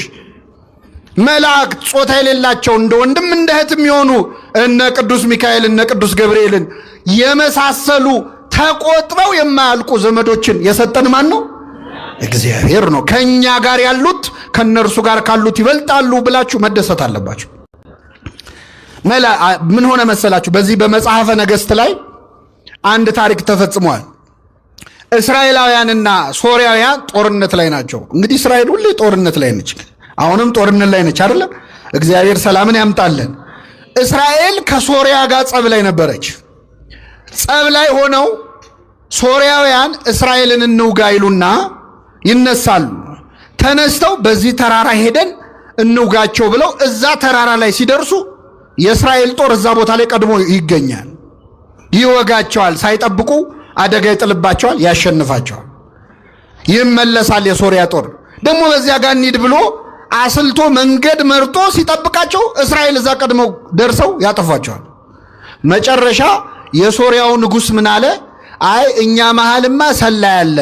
መላእክት ጾታ የሌላቸው እንደ ወንድም እንደ እህት የሚሆኑ እነ ቅዱስ ሚካኤል እነ ቅዱስ ገብርኤልን የመሳሰሉ ተቆጥረው የማያልቁ ዘመዶችን የሰጠን ማን ነው? እግዚአብሔር ነው። ከኛ ጋር ያሉት ከነርሱ ጋር ካሉት ይበልጣሉ ብላችሁ መደሰት አለባችሁ። ምን ሆነ መሰላችሁ? በዚህ በመጽሐፈ ነገሥት ላይ አንድ ታሪክ ተፈጽሟል። እስራኤላውያንና ሶርያውያን ጦርነት ላይ ናቸው። እንግዲህ እስራኤል ሁሌ ጦርነት ላይ ነች፣ አሁንም ጦርነት ላይ ነች አይደለም? እግዚአብሔር ሰላምን ያምጣልን። እስራኤል ከሶርያ ጋር ጸብ ላይ ነበረች። ጸብ ላይ ሆነው ሶርያውያን እስራኤልን እንውጋ ይሉና ይነሳሉ። ተነስተው በዚህ ተራራ ሄደን እንውጋቸው ብለው እዛ ተራራ ላይ ሲደርሱ የእስራኤል ጦር እዛ ቦታ ላይ ቀድሞ ይገኛል፣ ይወጋቸዋል። ሳይጠብቁ አደጋ ይጥልባቸዋል፣ ያሸንፋቸዋል። ይመለሳል። የሶርያ ጦር ደግሞ በዚያ ጋር እንሂድ ብሎ አስልቶ መንገድ መርጦ ሲጠብቃቸው እስራኤል እዛ ቀድመው ደርሰው ያጠፏቸዋል። መጨረሻ የሶርያው ንጉሥ ምን አለ? አይ እኛ መሃልማ ሰላይ አለ፣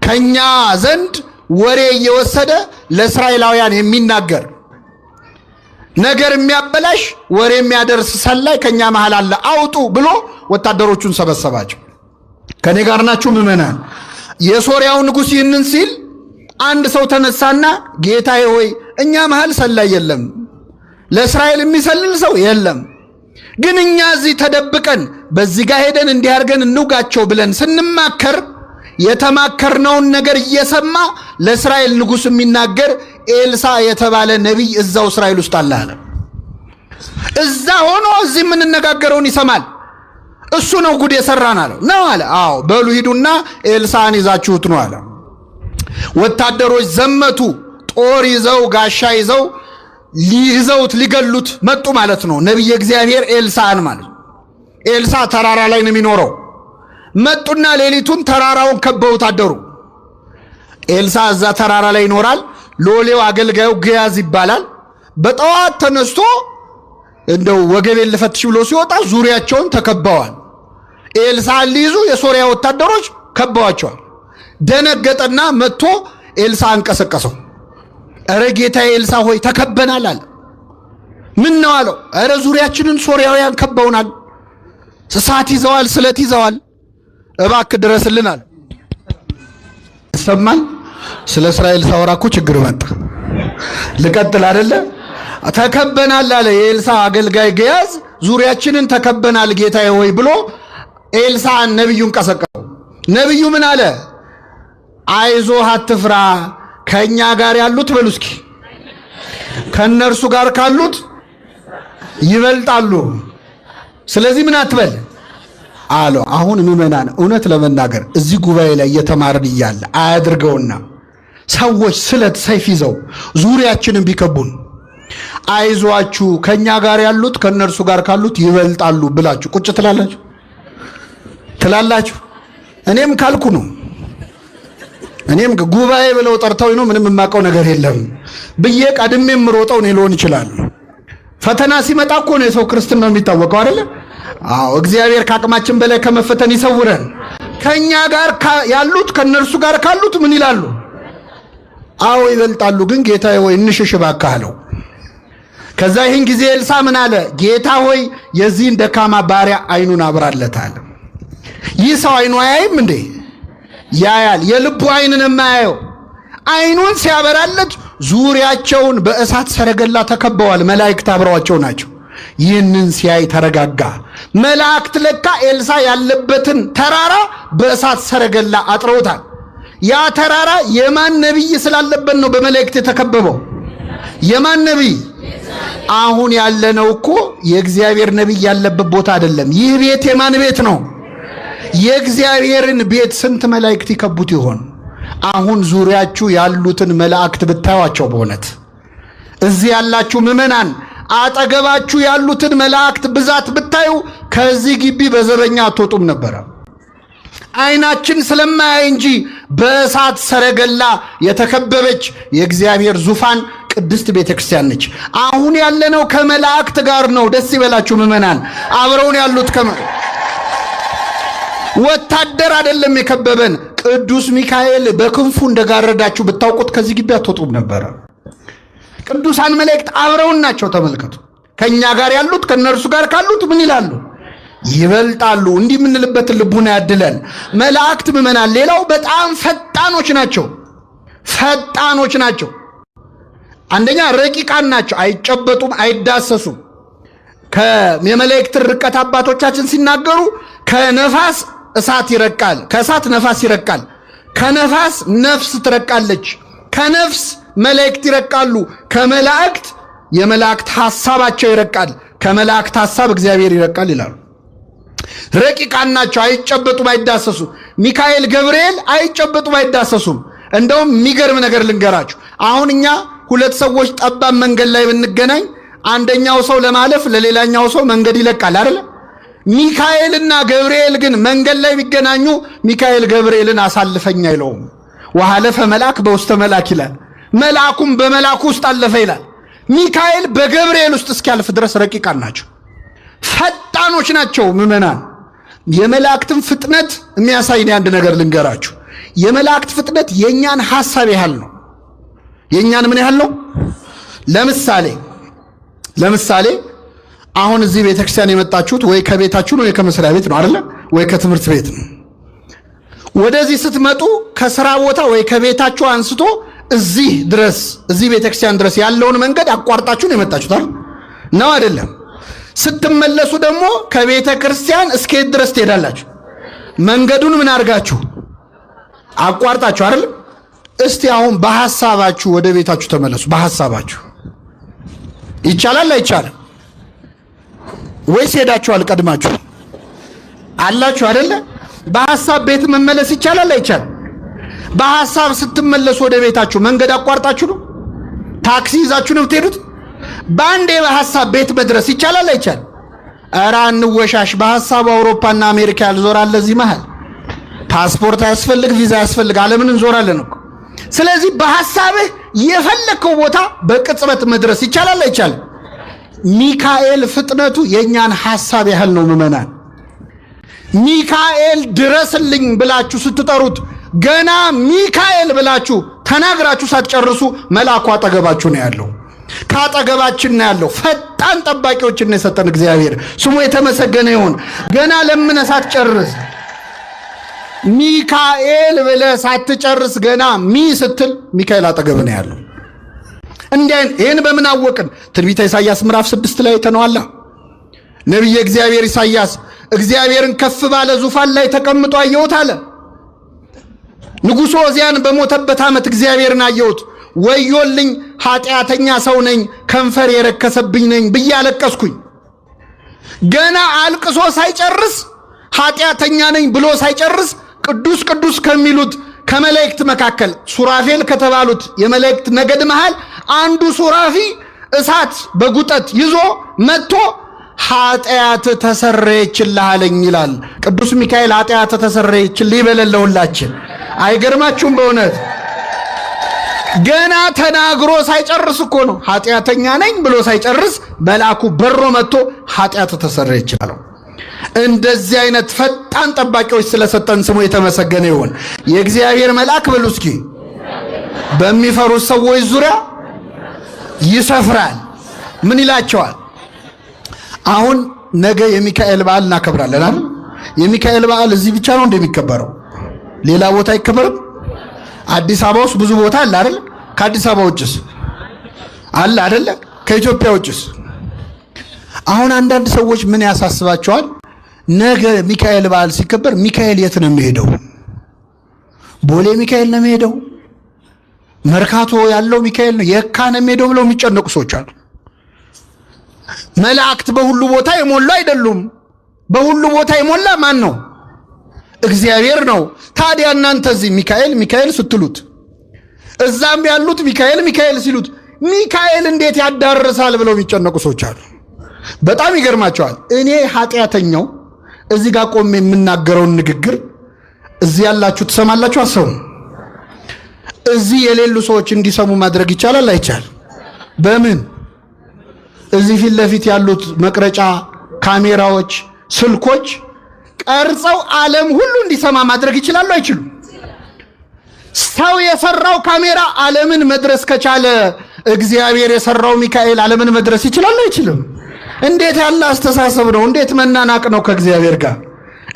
ከኛ ዘንድ ወሬ እየወሰደ ለእስራኤላውያን የሚናገር ነገር የሚያበላሽ ወሬ የሚያደርስ ሰላይ ከኛ መሃል አለ፣ አውጡ ብሎ ወታደሮቹን ሰበሰባቸው። ከኔ ጋር ናችሁ ምዕመናን? የሶርያው ንጉሥ ይህንን ሲል አንድ ሰው ተነሳና ጌታዬ ሆይ እኛ መሃል ሰላይ የለም፣ ለእስራኤል የሚሰልል ሰው የለም፣ ግን እኛ እዚህ ተደብቀን በዚህ ጋር ሄደን እንዲያርገን እንውጋቸው ብለን ስንማከር የተማከርነውን ነገር እየሰማ ለእስራኤል ንጉሥ የሚናገር ኤልሳ የተባለ ነቢይ እዛው እስራኤል ውስጥ አለ አለ። እዛ ሆኖ እዚህ የምንነጋገረውን ይሰማል። እሱ ነው ጉድ የሰራን አለው። ነው አለ። አዎ በሉ ሂዱና ኤልሳን ይዛችሁት ነው አለ። ወታደሮች ዘመቱ። ጦር ይዘው ጋሻ ይዘው ሊይዘውት ሊገሉት መጡ ማለት ነው። ነቢየ እግዚአብሔር ኤልሳን ማለት ኤልሳ ተራራ ላይ ነው የሚኖረው። መጡና ሌሊቱን ተራራውን ከበውት አደሩ። ኤልሳ እዛ ተራራ ላይ ይኖራል። ሎሌው አገልጋዩ ግያዝ ይባላል። በጠዋት ተነስቶ እንደው ወገቤን ልፈትሽ ብሎ ሲወጣ ዙሪያቸውን ተከበዋል። ኤልሳን ሊይዙ የሶርያ ወታደሮች ከበዋቸዋል። ደነገጠና መጥቶ ኤልሳ አንቀሰቀሰው። እረ ጌታዬ ኤልሳ ሆይ ተከበናል አለ። ምን ነው አለው። እረ ዙሪያችንን ሶርያውያን ከበውናል፣ እሳት ይዘዋል፣ ስለት ይዘዋል፣ እባክህ ድረስልን አለ። ይሰማል። ስለ እስራኤል ሳወራ እኮ ችግር መጣ። ልቀጥል አይደለ? ተከበናል አለ የኤልሳ አገልጋይ ግያዝ። ዙሪያችንን ተከበናል ጌታዬ ሆይ ብሎ ኤልሳን ነብዩን ቀሰቀሰው። ነብዩ ምን አለ? አይዞህ አትፍራ፣ ከኛ ጋር ያሉት በሉ እስኪ ከነርሱ ጋር ካሉት ይበልጣሉ። ስለዚህ ምን አትበል አለው። አሁን ምዕመናን እውነት ለመናገር እዚህ ጉባኤ ላይ እየተማርን እያለ አያድርገውና ሰዎች ስለት ሰይፍ ይዘው ዙሪያችንን ቢከቡን አይዟችሁ ከኛ ጋር ያሉት ከነርሱ ጋር ካሉት ይበልጣሉ ብላችሁ ቁጭ ትላላችሁ። እኔም ካልኩ ነው። እኔም ጉባኤ ብለው ጠርተውኝ ነው ምንም የማውቀው ነገር የለም ብዬ ቀድሜም ሮጠው ነው ሊሆን ይችላል። ፈተና ሲመጣ እኮ ነው የሰው ክርስትና ነው የሚታወቀው አይደል? አዎ እግዚአብሔር ከአቅማችን በላይ ከመፈተን ይሰውረን። ከኛ ጋር ያሉት ከነርሱ ጋር ካሉት ምን ይላሉ? አዎ ይበልጣሉ። ግን ጌታዬ ሆይ እንሽሽ እባክህ አለው። ከዛ ይህን ጊዜ ኤልሳ ምን አለ? ጌታ ሆይ የዚህን ደካማ ባሪያ አይኑን አብራለት አለ። ይህ ሰው አይኑ አያይም እንዴ? ያያል። የልቡ አይንን የማያየው አይኑን ሲያበራለት ዙሪያቸውን በእሳት ሰረገላ ተከበዋል። መላእክት አብረዋቸው ናቸው። ይህንን ሲያይ ተረጋጋ። መላእክት ለካ ኤልሳ ያለበትን ተራራ በእሳት ሰረገላ አጥረውታል። ያ ተራራ የማን ነቢይ ስላለበት ነው በመላእክት የተከበበው? የማን ነቢይ? አሁን ያለነው እኮ የእግዚአብሔር ነቢይ ያለበት ቦታ አይደለም። ይህ ቤት የማን ቤት ነው? የእግዚአብሔርን ቤት ስንት መላእክት ይከቡት ይሆን? አሁን ዙሪያችሁ ያሉትን መላእክት ብታዩአቸው በእውነት እዚህ ያላችሁ ምዕመናን አጠገባችሁ ያሉትን መላእክት ብዛት ብታዩ ከዚህ ግቢ በዘበኛ አትወጡም ነበር። አይናችን ስለማያይ እንጂ በእሳት ሰረገላ የተከበበች የእግዚአብሔር ዙፋን ቅድስት ቤተክርስቲያን ነች። አሁን ያለነው ከመላእክት ጋር ነው። ደስ ይበላችሁ ምዕመናን። አብረውን ያሉት ወታደር አይደለም የከበበን። ቅዱስ ሚካኤል በክንፉ እንደጋረዳችሁ ብታውቁት ከዚህ ግቢ አትወጡም ነበር። ቅዱሳን መላእክት አብረውን ናቸው። ተመልከቱ። ከኛ ጋር ያሉት ከነርሱ ጋር ካሉት ምን ይላሉ? ይበልጣሉ። እንዲህ የምንልበት ልቡና ያድለን። መላእክት ምዕመናን ሌላው በጣም ፈጣኖች ናቸው። አንደኛ ረቂቃን ናቸው። አይጨበጡም፣ አይዳሰሱም። የመላእክት ርቀት አባቶቻችን ሲናገሩ ከነፋስ እሳት ይረቃል፣ ከእሳት ነፋስ ይረቃል፣ ከነፋስ ነፍስ ትረቃለች፣ ከነፍስ መላእክት ይረቃሉ፣ ከመላእክት የመላእክት ሐሳባቸው ይረቃል፣ ከመላእክት ሐሳብ እግዚአብሔር ይረቃል ይላሉ። ረቂቃን ናቸው። አይጨበጡም፣ አይዳሰሱም። ሚካኤል ገብርኤል አይጨበጡም፣ አይዳሰሱም። እንደውም የሚገርም ነገር ልንገራችሁ። አሁን እኛ ሁለት ሰዎች ጠባብ መንገድ ላይ ብንገናኝ አንደኛው ሰው ለማለፍ ለሌላኛው ሰው መንገድ ይለቃል አይደል? ሚካኤልና ገብርኤል ግን መንገድ ላይ ቢገናኙ ሚካኤል ገብርኤልን አሳልፈኝ አይለውም። ወሐለፈ መልአክ በውስተ መልአክ ይላል። መልአኩም በመልአኩ ውስጥ አለፈ ይላል። ሚካኤል በገብርኤል ውስጥ እስኪያልፍ ድረስ ረቂቃን ናቸው፣ ፈጣኖች ናቸው። ምዕመናን የመላእክትን ፍጥነት የሚያሳይ አንድ ነገር ልንገራችሁ። የመላእክት ፍጥነት የኛን ሐሳብ ያህል ነው። የኛን ምን ያህል ነው? ለምሳሌ አሁን እዚህ ቤተክርስቲያን የመጣችሁት ወይ ከቤታችሁ ነው ወይ ከመስሪያ ቤት ነው አይደል? ወይ ከትምህርት ቤት ነው። ወደዚህ ስትመጡ ከሥራ ቦታ ወይ ከቤታችሁ አንስቶ እዚህ ቤተክርስቲያን ድረስ ያለውን መንገድ አቋርጣችሁ ነው የመጣችሁት ነው አይደለም? ስትመለሱ ደግሞ ከቤተ ክርስቲያን እስከየት ድረስ ትሄዳላችሁ? መንገዱን ምን አድርጋችሁ አቋርጣችሁ አይደል? እስቲ አሁን በሐሳባችሁ ወደ ቤታችሁ ተመለሱ። በሐሳባችሁ ይቻላል አይቻልም? ወይስ ሄዳችኋል? ቀድማችሁ አላችሁ አይደለ? በሐሳብ ቤት መመለስ ይቻላል አይቻልም? በሐሳብ ስትመለሱ ወደ ቤታችሁ መንገድ አቋርጣችሁ ነው? ታክሲ ይዛችሁ ነው ትሄዱት? በአንዴ በሐሳብ ቤት መድረስ ይቻላል አይቻልም? ኧረ አንወሻሽ። በሐሳብ አውሮፓና አሜሪካ ያልዞራል። ለዚህ መሃል ፓስፖርት አያስፈልግ፣ ቪዛ አያስፈልግ፣ ዓለምን እንዞራለን እኮ። ስለዚህ በሐሳብህ የፈለከው ቦታ በቅጽበት መድረስ ይቻላል አይቻልም? ሚካኤል ፍጥነቱ የኛን ሐሳብ ያህል ነው። ምዕመናን ሚካኤል ድረስልኝ ብላችሁ ስትጠሩት ገና ሚካኤል ብላችሁ ተናግራችሁ ሳትጨርሱ መልአኩ አጠገባችሁ ነው ያለው። ካጠገባችን ነው ያለው። ፈጣን ጠባቂዎችን ነው የሰጠን እግዚአብሔር ስሙ የተመሰገነ ይሁን። ገና ለምነህ ሳትጨርስ ሚካኤል ብለህ ሳትጨርስ ገና ስትል ሚካኤል አጠገብ ነው ያለው። ይህን በምን አወቅን? ትንቢተ ኢሳይያስ ምዕራፍ 6 ላይ ተነዋላ። ነቢየ እግዚአብሔር ኢሳይያስ እግዚአብሔርን ከፍ ባለ ዙፋን ላይ ተቀምጦ አየሁት አለ። ንጉሡ ዖዝያን በሞተበት ዓመት እግዚአብሔርን አየሁት። ወዮልኝ ኃጢአተኛ ሰው ነኝ፣ ከንፈር የረከሰብኝ ነኝ ብዬ አለቀስኩኝ። ገና አልቅሶ ሳይጨርስ ኃጢአተኛ ነኝ ብሎ ሳይጨርስ ቅዱስ ቅዱስ ከሚሉት ከመላእክት መካከል ሱራፌል ከተባሉት የመላእክት ነገድ መሃል አንዱ ሱራፊ እሳት በጉጠት ይዞ መጥቶ ኃጢአት ተሰረየችልህ አለኝ ይላል ቅዱስ ሚካኤል። ኃጢአት ተሰረየችልህ ይበለን ለሁላችን። አይገርማችሁም? በእውነት ገና ተናግሮ ሳይጨርስ እኮ ነው ኃጢአተኛ ነኝ ብሎ ሳይጨርስ መልአኩ በሮ መጥቶ ኃጢአት ተሰረየችልህ። እንደዚህ አይነት ፈጣን ጠባቂዎች ስለሰጠን ስሙ የተመሰገነ ይሁን። የእግዚአብሔር መልአክ በሉ እስኪ በሚፈሩት ሰዎች ዙሪያ ይሰፍራል። ምን ይላቸዋል? አሁን ነገ የሚካኤል በዓል እናከብራለን አይደል? የሚካኤል በዓል እዚህ ብቻ ነው እንደሚከበረው? ሌላ ቦታ አይከበርም? አዲስ አበባ ውስጥ ብዙ ቦታ አለ አይደል? ከአዲስ አበባ ውጭስ አለ አይደል? ከኢትዮጵያ ውጭስ? አሁን አንዳንድ ሰዎች ምን ያሳስባቸዋል? ነገ ሚካኤል በዓል ሲከበር ሚካኤል የት ነው የሚሄደው? ቦሌ ሚካኤል ነው የሚሄደው? መርካቶ ያለው ሚካኤል ነው የካ ነው የሚሄደው ብለው የሚጨነቁ ሰዎች አሉ። መላእክት በሁሉ ቦታ የሞሉ አይደሉም። በሁሉ ቦታ የሞላ ማን ነው? እግዚአብሔር ነው። ታዲያ እናንተ እዚህ ሚካኤል ሚካኤል ስትሉት እዛም ያሉት ሚካኤል ሚካኤል ሲሉት ሚካኤል እንዴት ያዳርሳል ብለው የሚጨነቁ ሰዎች አሉ። በጣም ይገርማቸዋል። እኔ ኃጢአተኛው እዚህ ጋር ቆሜ የምናገረውን ንግግር እዚህ ያላችሁ ትሰማላችሁ? አሰሙ። እዚህ የሌሉ ሰዎች እንዲሰሙ ማድረግ ይቻላል አይቻል? በምን? እዚህ ፊት ለፊት ያሉት መቅረጫ ካሜራዎች፣ ስልኮች ቀርጸው ዓለም ሁሉ እንዲሰማ ማድረግ ይችላሉ አይችሉም? ሰው የሰራው ካሜራ ዓለምን መድረስ ከቻለ እግዚአብሔር የሰራው ሚካኤል ዓለምን መድረስ ይችላል አይችልም? እንዴት ያለ አስተሳሰብ ነው! እንዴት መናናቅ ነው ከእግዚአብሔር ጋር!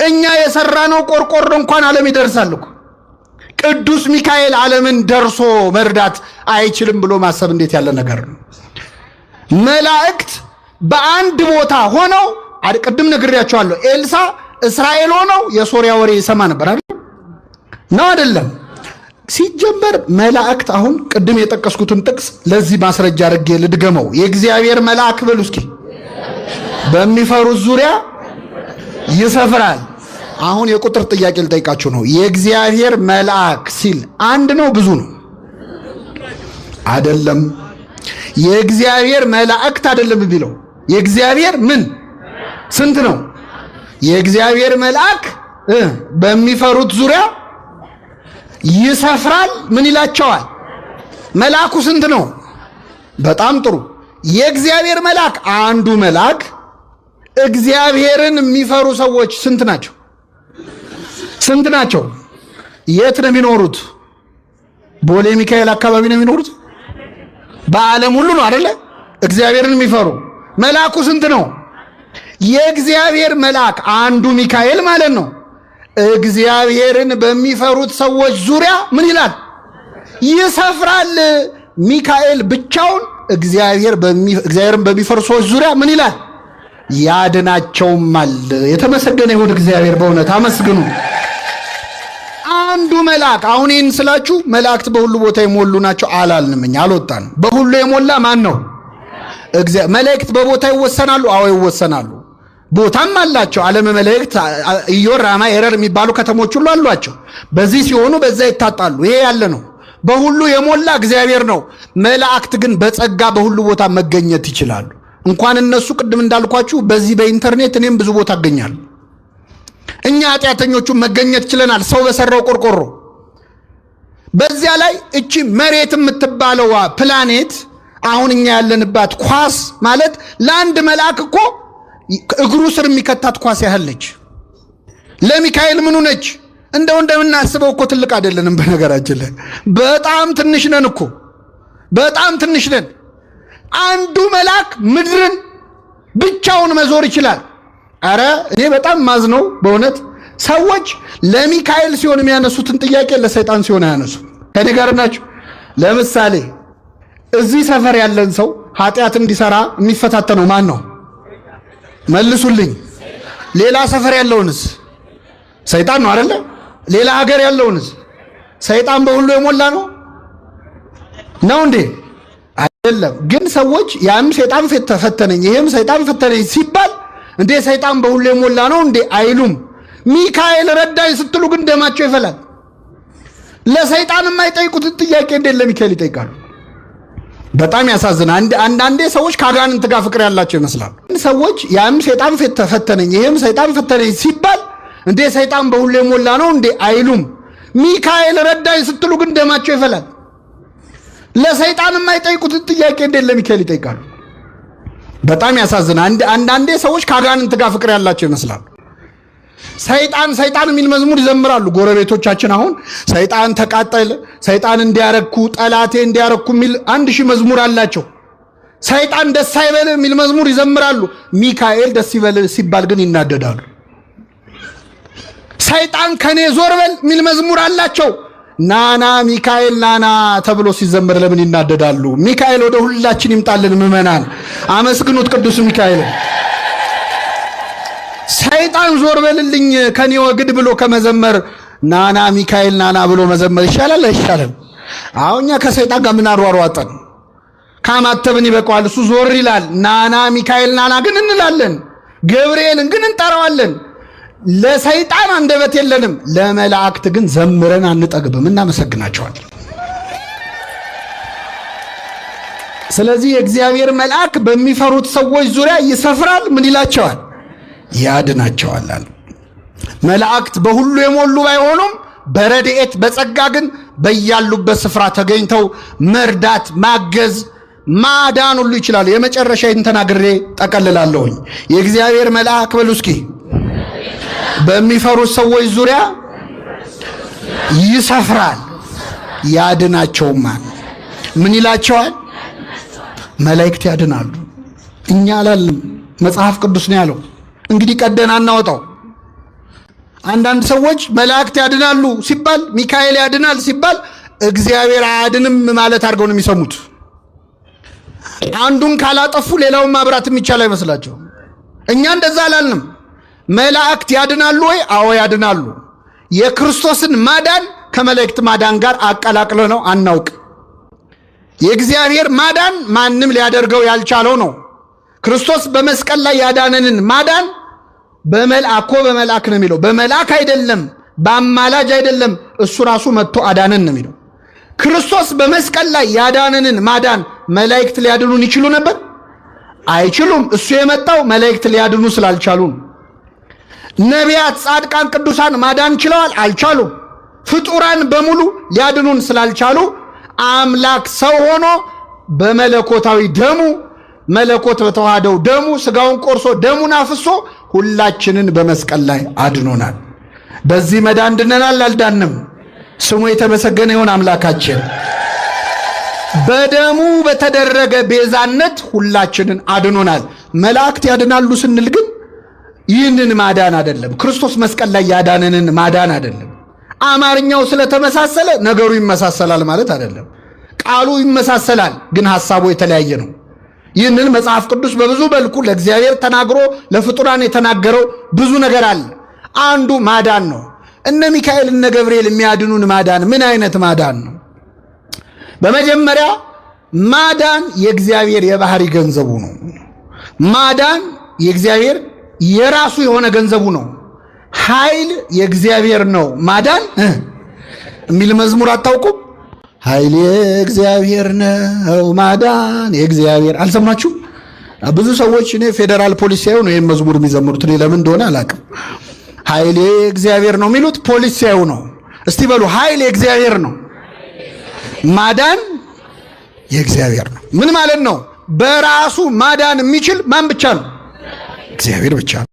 እኛ የሰራነው ቆርቆሮ እንኳን ዓለም ይደርሳል እኮ። ቅዱስ ሚካኤል ዓለምን ደርሶ መርዳት አይችልም ብሎ ማሰብ እንዴት ያለ ነገር ነው! መላእክት በአንድ ቦታ ሆነው ቅድም ነግሬያቸዋለሁ። ኤልሳ እስራኤል ሆነው የሶሪያ ወሬ ይሰማ ነበር አይደል? ነው አይደለም? ሲጀመር መላእክት አሁን ቅድም የጠቀስኩትን ጥቅስ ለዚህ ማስረጃ አድርጌ ልድገመው። የእግዚአብሔር መልአክ በሉ እስኪ በሚፈሩት ዙሪያ ይሰፍራል። አሁን የቁጥር ጥያቄ ልጠይቃችሁ ነው። የእግዚአብሔር መልአክ ሲል አንድ ነው ብዙ ነው? አይደለም። የእግዚአብሔር መላእክት አይደለም ቢለው የእግዚአብሔር ምን ስንት ነው? የእግዚአብሔር መልአክ በሚፈሩት ዙሪያ ይሰፍራል። ምን ይላቸዋል? መልአኩ ስንት ነው? በጣም ጥሩ። የእግዚአብሔር መልአክ አንዱ መልአክ እግዚአብሔርን የሚፈሩ ሰዎች ስንት ናቸው? ስንት ናቸው? የት ነው የሚኖሩት? ቦሌ ሚካኤል አካባቢ ነው የሚኖሩት? በዓለም ሁሉ ነው አይደለ? እግዚአብሔርን የሚፈሩ መልአኩ ስንት ነው? የእግዚአብሔር መልአክ አንዱ ሚካኤል ማለት ነው። እግዚአብሔርን በሚፈሩት ሰዎች ዙሪያ ምን ይላል? ይሰፍራል። ሚካኤል ብቻውን እግዚአብሔርን በሚፈሩ ሰዎች ዙሪያ ምን ይላል? ያድናቸውማል። የተመሰገነ ይሁን እግዚአብሔር። በእውነት አመስግኑ። አንዱ መልአክ። አሁን ይህን ስላችሁ መላእክት በሁሉ ቦታ የሞሉ ናቸው አላልንም፣ እኛ አልወጣንም። በሁሉ የሞላ ማን ነው? መላእክት በቦታ ይወሰናሉ? አዎ ይወሰናሉ። ቦታም አላቸው። ዓለም መላእክት ኢዮር፣ ራማ፣ ኤረር የሚባሉ ከተሞች ሁሉ አሏቸው። በዚህ ሲሆኑ በዛ ይታጣሉ። ይሄ ያለ ነው። በሁሉ የሞላ እግዚአብሔር ነው። መላእክት ግን በጸጋ በሁሉ ቦታ መገኘት ይችላሉ። እንኳን እነሱ ቅድም እንዳልኳችሁ በዚህ በኢንተርኔት እኔም ብዙ ቦታ አገኛለሁ። እኛ ኃጢአተኞቹ መገኘት ችለናል። ሰው በሰራው ቆርቆሮ። በዚያ ላይ እቺ መሬት የምትባለው ፕላኔት አሁን እኛ ያለንባት ኳስ ማለት ለአንድ መልአክ እኮ እግሩ ስር የሚከታት ኳስ ያህለች። ለሚካኤል ምኑ ነች? እንደምናስበው እኮ ትልቅ አይደለንም። በነገራችን ላይ በጣም ትንሽ ነን እኮ፣ በጣም ትንሽ ነን። አንዱ መልአክ ምድርን ብቻውን መዞር ይችላል። አረ እኔ በጣም ማዝነው በእውነት ሰዎች ለሚካኤል ሲሆን የሚያነሱትን ጥያቄ ለሰይጣን ሲሆን አያነሱ። ከኔ ጋር ናችሁ? ለምሳሌ እዚህ ሰፈር ያለን ሰው ኃጢአት እንዲሰራ የሚፈታተነው ማን ነው? መልሱልኝ። ሌላ ሰፈር ያለውንስ? ሰይጣን ነው አይደለ? ሌላ ሀገር ያለውንስ? ሰይጣን በሁሉ የሞላ ነው እንዴ? አይደለም። ግን ሰዎች ያም ሰይጣን ፈተነኝ ይሄም ሰይጣን ፈተነኝ ሲባል እንዴ ሰይጣን በሁሉ የሞላ ነው እንዴ አይሉም። ሚካኤል ረዳኝ ስትሉ ግን ደማቸው ይፈላል። ለሰይጣን የማይጠይቁትን ጥያቄ እንዴት ለሚካኤል ይጠይቃሉ? በጣም ያሳዝናል። አንዳንዴ ሰዎች ከአጋንንት ጋር ፍቅር ያላቸው ይመስላሉ። ሰዎች ያም ሰይጣን ፈተነኝ ይሄም ሰይጣን ፈተነኝ ሲባል እንዴ ሰይጣን በሁሉ የሞላ ነው እንዴ አይሉም። ሚካኤል ረዳኝ ስትሉ ግን ደማቸው ይፈላል። ለሰይጣን የማይጠይቁት ጥያቄ እንዴ ለሚካኤል ይጠይቃሉ። በጣም ያሳዝናል። አንዳንዴ ሰዎች ከአጋንንት ጋር ፍቅር ያላቸው ይመስላሉ። ሰይጣን የሚል መዝሙር ይዘምራሉ ጎረቤቶቻችን። አሁን ሰይጣን ተቃጠለ፣ ሰይጣን እንዲያረኩ፣ ጠላቴ እንዲያረኩ የሚል 1000 መዝሙር አላቸው። ሰይጣን ደስ አይበል የሚል መዝሙር ይዘምራሉ። ሚካኤል ደስ ይበል ሲባል ግን ይናደዳሉ። ሰይጣን ከኔ ዞር በል የሚል መዝሙር አላቸው። ናና ሚካኤል ናና ተብሎ ሲዘመር ለምን ይናደዳሉ? ሚካኤል ወደ ሁላችን ይምጣልን። ምዕመናን አመስግኑት ቅዱስ ሚካኤል። ሰይጣን ዞር በልልኝ ከኔ ወግድ ብሎ ከመዘመር ናና ሚካኤል ናና ብሎ መዘመር ይሻላል አይሻልም? አሁኛ ከሰይጣን ጋር ምን አሯሯጠን? ካማተብን ይበቃዋል። እሱ ዞር ይላል። ናና ሚካኤል ናና ግን እንላለን። ገብርኤልን ግን እንጠራዋለን። ለሰይጣን አንደበት የለንም። ለመላእክት ግን ዘምረን አንጠግብም፣ እናመሰግናቸዋለን። ስለዚህ የእግዚአብሔር መልአክ በሚፈሩት ሰዎች ዙሪያ ይሰፍራል። ምን ይላቸዋል? ያድናቸዋል። መላእክት በሁሉ የሞሉ ባይሆኑም በረድኤት በጸጋ ግን በያሉበት ስፍራ ተገኝተው መርዳት፣ ማገዝ፣ ማዳን ሁሉ ይችላሉ። የመጨረሻ ተናግሬ ጠቀልላለሁኝ። የእግዚአብሔር መልአክ በሉ እስኪ በሚፈሩት ሰዎች ዙሪያ ይሰፍራል ያድናቸውማል። ምን ይላቸዋል? መላእክት ያድናሉ። እኛ አላልንም፣ መጽሐፍ ቅዱስ ነው ያለው። እንግዲህ ቀደን አናወጣው። አንዳንድ ሰዎች መላእክት ያድናሉ ሲባል ሚካኤል ያድናል ሲባል እግዚአብሔር አያድንም ማለት አድርገው ነው የሚሰሙት። አንዱን ካላጠፉ ሌላውን ማብራት የሚቻል አይመስላቸው። እኛ እንደዛ አላልንም። መላእክት ያድናሉ ወይ? አዎ ያድናሉ። የክርስቶስን ማዳን ከመላእክት ማዳን ጋር አቀላቅለ ነው አናውቅ። የእግዚአብሔር ማዳን ማንም ሊያደርገው ያልቻለው ነው። ክርስቶስ በመስቀል ላይ ያዳነንን ማዳን በመልአክ ነው የሚለው። በመልአክ አይደለም፣ በአማላጅ አይደለም፣ እሱ ራሱ መጥቶ አዳነን ነው የሚለው። ክርስቶስ በመስቀል ላይ ያዳነንን ማዳን መላእክት ሊያድኑን ይችሉ ነበር? አይችሉም። እሱ የመጣው መላእክት ሊያድኑ ስላልቻሉ። ነቢያት፣ ጻድቃን፣ ቅዱሳን ማዳን ችለዋል? አልቻሉም። ፍጡራን በሙሉ ሊያድኑን ስላልቻሉ አምላክ ሰው ሆኖ በመለኮታዊ ደሙ መለኮት በተዋህደው ደሙ ስጋውን ቆርሶ ደሙን አፍሶ ሁላችንን በመስቀል ላይ አድኖናል። በዚህ መዳን ድነናል? አልዳንም? ስሙ የተመሰገነ ይሁን አምላካችን። በደሙ በተደረገ ቤዛነት ሁላችንን አድኖናል። መላእክት ያድናሉ ስንል ግን ይህንን ማዳን አይደለም። ክርስቶስ መስቀል ላይ ያዳነንን ማዳን አይደለም። አማርኛው ስለተመሳሰለ ነገሩ ይመሳሰላል ማለት አይደለም። ቃሉ ይመሳሰላል፣ ግን ሐሳቡ የተለያየ ነው። ይህንን መጽሐፍ ቅዱስ በብዙ መልኩ ለእግዚአብሔር ተናግሮ ለፍጡራን የተናገረው ብዙ ነገር አለ። አንዱ ማዳን ነው። እነ ሚካኤል እነ ገብርኤል የሚያድኑን ማዳን ምን አይነት ማዳን ነው? በመጀመሪያ ማዳን የእግዚአብሔር የባህሪ ገንዘቡ ነው። ማዳን የእግዚአብሔር የራሱ የሆነ ገንዘቡ ነው። ኃይል የእግዚአብሔር ነው። ማዳን የሚል መዝሙር አታውቁም? ኃይል የእግዚአብሔር ነው፣ ማዳን የእግዚአብሔር። አልሰማችሁ? ብዙ ሰዎች እኔ ፌዴራል ፖሊስ ሲያዩ ነው ይህን መዝሙር የሚዘምሩት። እኔ ለምን እንደሆነ አላውቅም። ኃይል የእግዚአብሔር ነው የሚሉት ፖሊስ ሲያዩ ነው። እስቲ በሉ ኃይል የእግዚአብሔር ነው፣ ማዳን የእግዚአብሔር ነው። ምን ማለት ነው? በራሱ ማዳን የሚችል ማን ብቻ ነው? እግዚአብሔር ብቻ ነው።